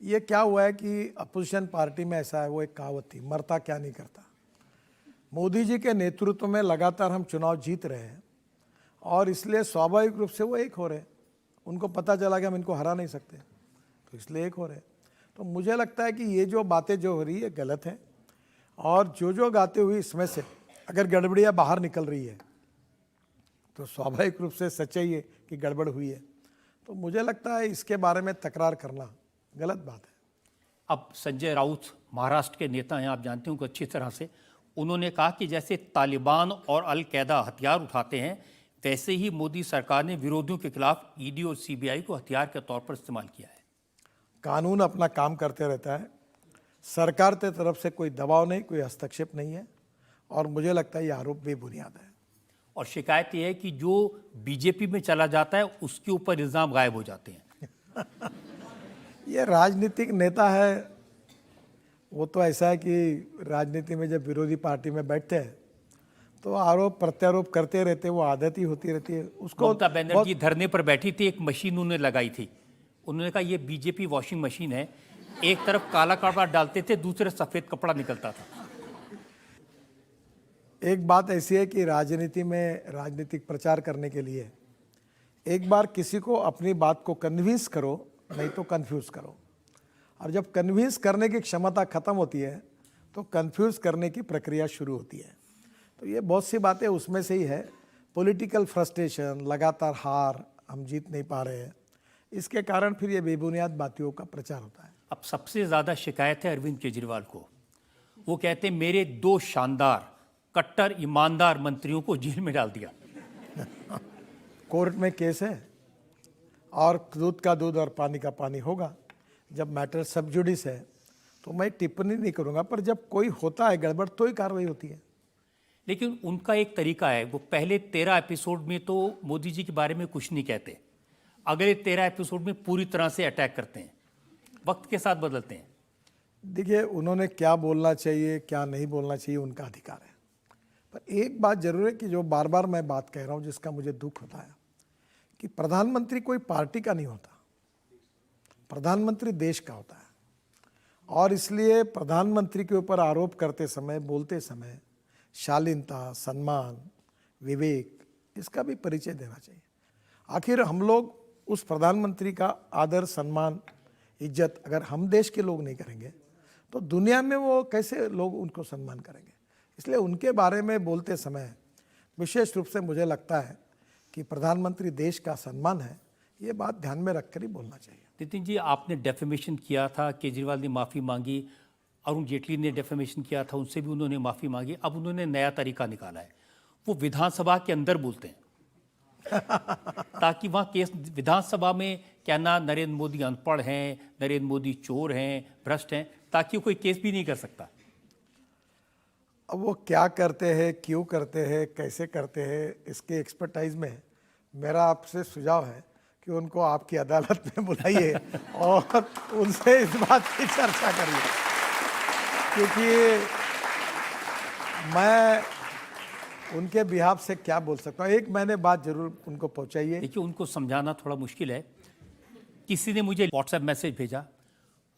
ये क्या हुआ है कि अपोजिशन पार्टी में ऐसा है, वो एक कहावत थी, मरता क्या नहीं करता। मोदी जी के नेतृत्व में लगातार हम चुनाव जीत रहे हैं और इसलिए स्वाभाविक रूप से वो एक हो रहे हैं। उनको पता चला कि हम इनको हरा नहीं सकते, तो इसलिए एक हो रहे हैं। तो मुझे लगता है कि ये जो बातें जो हो रही है गलत है, और जो गाते हुए इसमें से अगर गड़बड़ियाँ बाहर निकल रही है तो स्वाभाविक रूप से सच्चाई है कि गड़बड़ हुई है। तो मुझे लगता है इसके बारे में तकरार करना गलत बात है। अब संजय राउत महाराष्ट्र के नेता हैं, आप जानते हो कि अच्छी तरह से। उन्होंने कहा कि जैसे तालिबान और अल कैदा हथियार उठाते हैं, वैसे ही मोदी सरकार ने विरोधियों के खिलाफ ईडी और सीबीआई को हथियार के तौर पर इस्तेमाल किया है। कानून अपना काम करते रहता है, सरकार की तरफ से कोई दबाव नहीं, कोई हस्तक्षेप नहीं है, और मुझे लगता है ये आरोप बेबुनियाद है। और शिकायत यह है कि जो बीजेपी में चला जाता है उसके ऊपर इल्जाम गायब हो जाते हैं। ये राजनीतिक नेता है, वो तो ऐसा है कि राजनीति में जब विरोधी पार्टी में बैठते हैं तो आरोप प्रत्यारोप करते रहते, वो आदत ही होती रहती है उसको। ममता बनर्जी धरने पर बैठी थी, एक मशीन उन्होंने लगाई थी। उन्होंने कहा ये बीजेपी वॉशिंग मशीन है, एक तरफ काला कपड़ा डालते थे, दूसरे सफेद कपड़ा निकलता था। एक बात ऐसी है कि राजनीति में राजनीतिक प्रचार करने के लिए एक बार किसी को अपनी बात को कन्विंस करो, नहीं तो कन्फ्यूज़ करो। और जब कन्विंस करने की क्षमता खत्म होती है तो कन्फ्यूज़ करने की प्रक्रिया शुरू होती है। तो ये बहुत सी बातें उसमें से ही है। पॉलिटिकल फ्रस्ट्रेशन, लगातार हार, हम जीत नहीं पा रहे हैं, इसके कारण फिर ये बेबुनियाद बातों का प्रचार होता है। अब सबसे ज़्यादा शिकायत है अरविंद केजरीवाल को। वो कहते हैं मेरे 2 शानदार कट्टर ईमानदार मंत्रियों को जेल में डाल दिया। कोर्ट में केस है और दूध का दूध और पानी का पानी होगा। जब मैटर सब जुडिस है तो मैं टिप्पणी नहीं करूंगा, पर जब कोई होता है गड़बड़ तो ही कार्रवाई होती है। लेकिन उनका एक तरीका है, वो पहले 13 एपिसोड में तो मोदी जी के बारे में कुछ नहीं कहते, अगले 13 एपिसोड में पूरी तरह से अटैक करते हैं, वक्त के साथ बदलते हैं। देखिए, उन्होंने क्या बोलना चाहिए क्या नहीं बोलना चाहिए उनका अधिकार है, पर एक बात जरूर है कि जो बार बार मैं बात कह रहा हूँ जिसका मुझे दुख होता है कि प्रधानमंत्री कोई पार्टी का नहीं होता, प्रधानमंत्री देश का होता है। और इसलिए प्रधानमंत्री के ऊपर आरोप करते समय, बोलते समय शालीनता, सम्मान, विवेक, इसका भी परिचय देना चाहिए। आखिर हम लोग उस प्रधानमंत्री का आदर, सम्मान, इज्जत अगर हम देश के लोग नहीं करेंगे तो दुनिया में वो कैसे लोग उनको सम्मान करेंगे। इसलिए उनके बारे में बोलते समय विशेष रूप से मुझे लगता है कि प्रधानमंत्री देश का सम्मान है, ये बात ध्यान में रखकर ही बोलना चाहिए। नितिन जी, आपने डेफेमेशन किया था, केजरीवाल ने माफ़ी मांगी, अरुण जेटली ने डेफेमेशन किया था, उनसे भी उन्होंने माफ़ी मांगी। अब उन्होंने नया तरीका निकाला है, वो विधानसभा के अंदर बोलते हैं ताकि वहाँ केस, विधानसभा में कहना नरेंद्र मोदी अनपढ़ हैं, नरेंद्र मोदी चोर हैं, भ्रष्ट हैं, ताकि कोई केस भी नहीं कर सकता। अब वो क्या करते हैं, क्यों करते हैं, कैसे करते हैं, इसके एक्सपर्टाइज में मेरा आपसे सुझाव है कि उनको आपकी अदालत में बुलाइए और उनसे इस बात की चर्चा करिए, क्योंकि मैं उनके बिहाफ से क्या बोल सकता हूँ। एक मैंने बात जरूर उनको पहुँचाइए। देखिए, उनको समझाना थोड़ा मुश्किल है। किसी ने मुझे व्हाट्सएप मैसेज भेजा,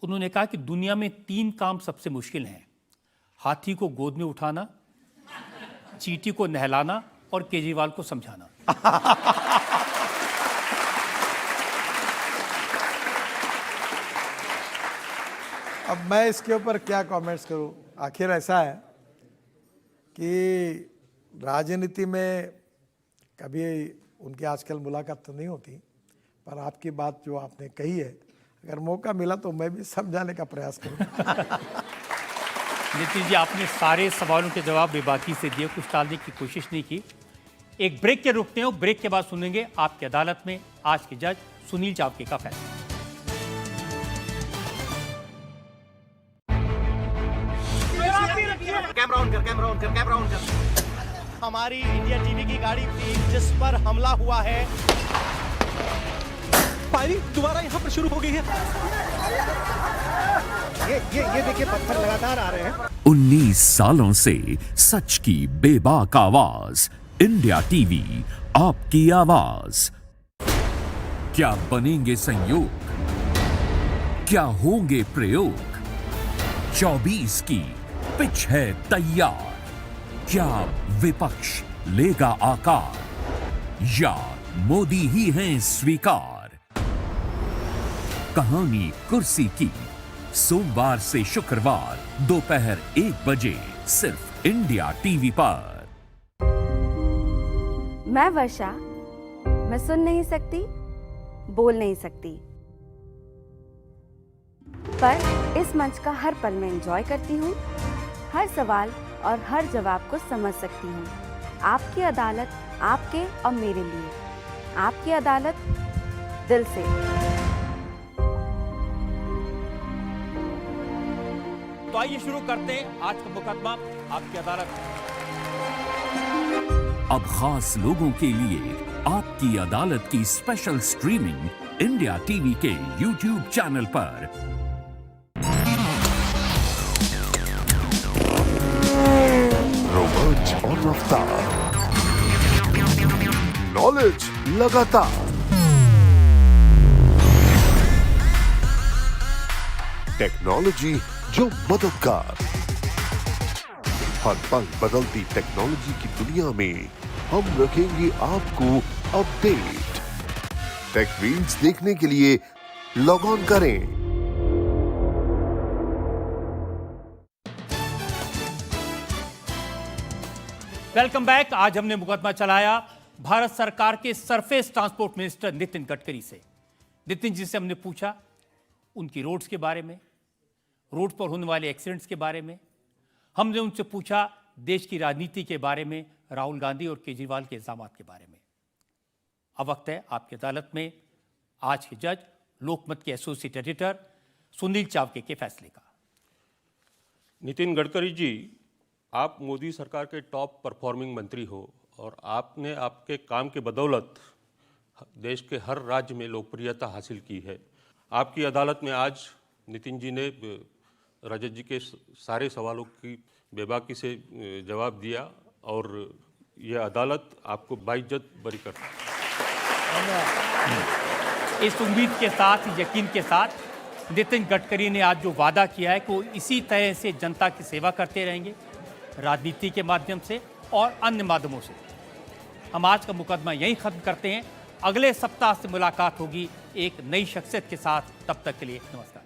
उन्होंने कहा कि दुनिया में 3 काम सबसे मुश्किल हैं: हाथी को गोद में उठाना, चींटी को नहलाना और केजरीवाल को समझाना। अब मैं इसके ऊपर क्या कमेंट्स करूं। आखिर ऐसा है कि राजनीति में कभी उनकी आजकल मुलाकात तो नहीं होती, पर आपकी बात जो आपने कही है, अगर मौका मिला तो मैं भी समझाने का प्रयास करूंगा। नितिन जी, आपने सारे सवालों के जवाब बेबाकी से दिए, कुछ टालने की कोशिश नहीं की। एक ब्रेक के रुकते हैं, ब्रेक के बाद सुनेंगे आपकी अदालत में आज के जज सुनील चावके का फैसला। कैमरा ऑन कर, कैमरा ऑन कर, कैमरा ऑन कर। हमारी इंडिया टीवी की गाड़ी थी जिस पर हमला हुआ है। फायरिंग दोबारा यहाँ पर शुरू हो गई है। ये देखिए, पत्थर लगातार आ रहे हैं। 19 सालों से सच की बेबाक आवाज, इंडिया टीवी, आपकी आवाज। क्या बनेंगे संयोग, क्या होंगे प्रयोग? 24 की पिच है तैयार। क्या विपक्ष लेगा आकार या मोदी ही हैं स्वीकार? कहानी कुर्सी की, सोमवार से शुक्रवार दोपहर 1 बजे सिर्फ इंडिया टीवी पर। मैं वर्षा, मैं सुन नहीं सकती, बोल नहीं सकती, पर इस मंच का हर पल में एंजॉय करती हूँ। हर सवाल और हर जवाब को समझ सकती हूँ। आपकी अदालत आपके और मेरे लिए, आपकी अदालत दिल से। तो आइए शुरू करते हैं आज का मुकदमा आपकी अदालत। अब खास लोगों के लिए आपकी अदालत की स्पेशल स्ट्रीमिंग इंडिया टीवी के YouTube चैनल पर। रोमांच और रफ्तार, नॉलेज लगातार, टेक्नोलॉजी जो मददगार। हर पल बदलती टेक्नोलॉजी की दुनिया में हम रखेंगे आपको अपडेट। टेक रील्स देखने के लिए लॉग ऑन करें वेलकम बैक। आज हमने मुकदमा चलाया भारत सरकार के surface transport minister Nitin Gadkari से। नितिन जी से हमने पूछा उनकी रोड्स के बारे में, रोड पर होने वाले एक्सीडेंट्स के बारे में। हमने उनसे पूछा देश की राजनीति के बारे में, राहुल गांधी और केजरीवाल के इल्जामात के बारे में। अब वक्त है आपकी अदालत में आज के जज, लोकमत के एसोसिएट एडिटर सुनील चावके के फैसले का। नितिन गडकरी जी, आप मोदी सरकार के टॉप परफॉर्मिंग मंत्री हो और आपने आपके काम के बदौलत देश के हर राज्य में लोकप्रियता हासिल की है। आपकी अदालत में आज नितिन जी ने रजत जी के सारे सवालों की बेबाकी से जवाब दिया और यह अदालत आपको बाइज्जत बरी करती है। इस उम्मीद के साथ, यकीन के साथ नितिन गडकरी ने आज जो वादा किया है कि वो इसी तरह से जनता की सेवा करते रहेंगे, राजनीति के माध्यम से और अन्य माध्यमों से। हम आज का मुकदमा यहीं खत्म करते हैं। अगले सप्ताह से मुलाकात होगी एक नई शख्सियत के साथ। तब तक के लिए नमस्कार।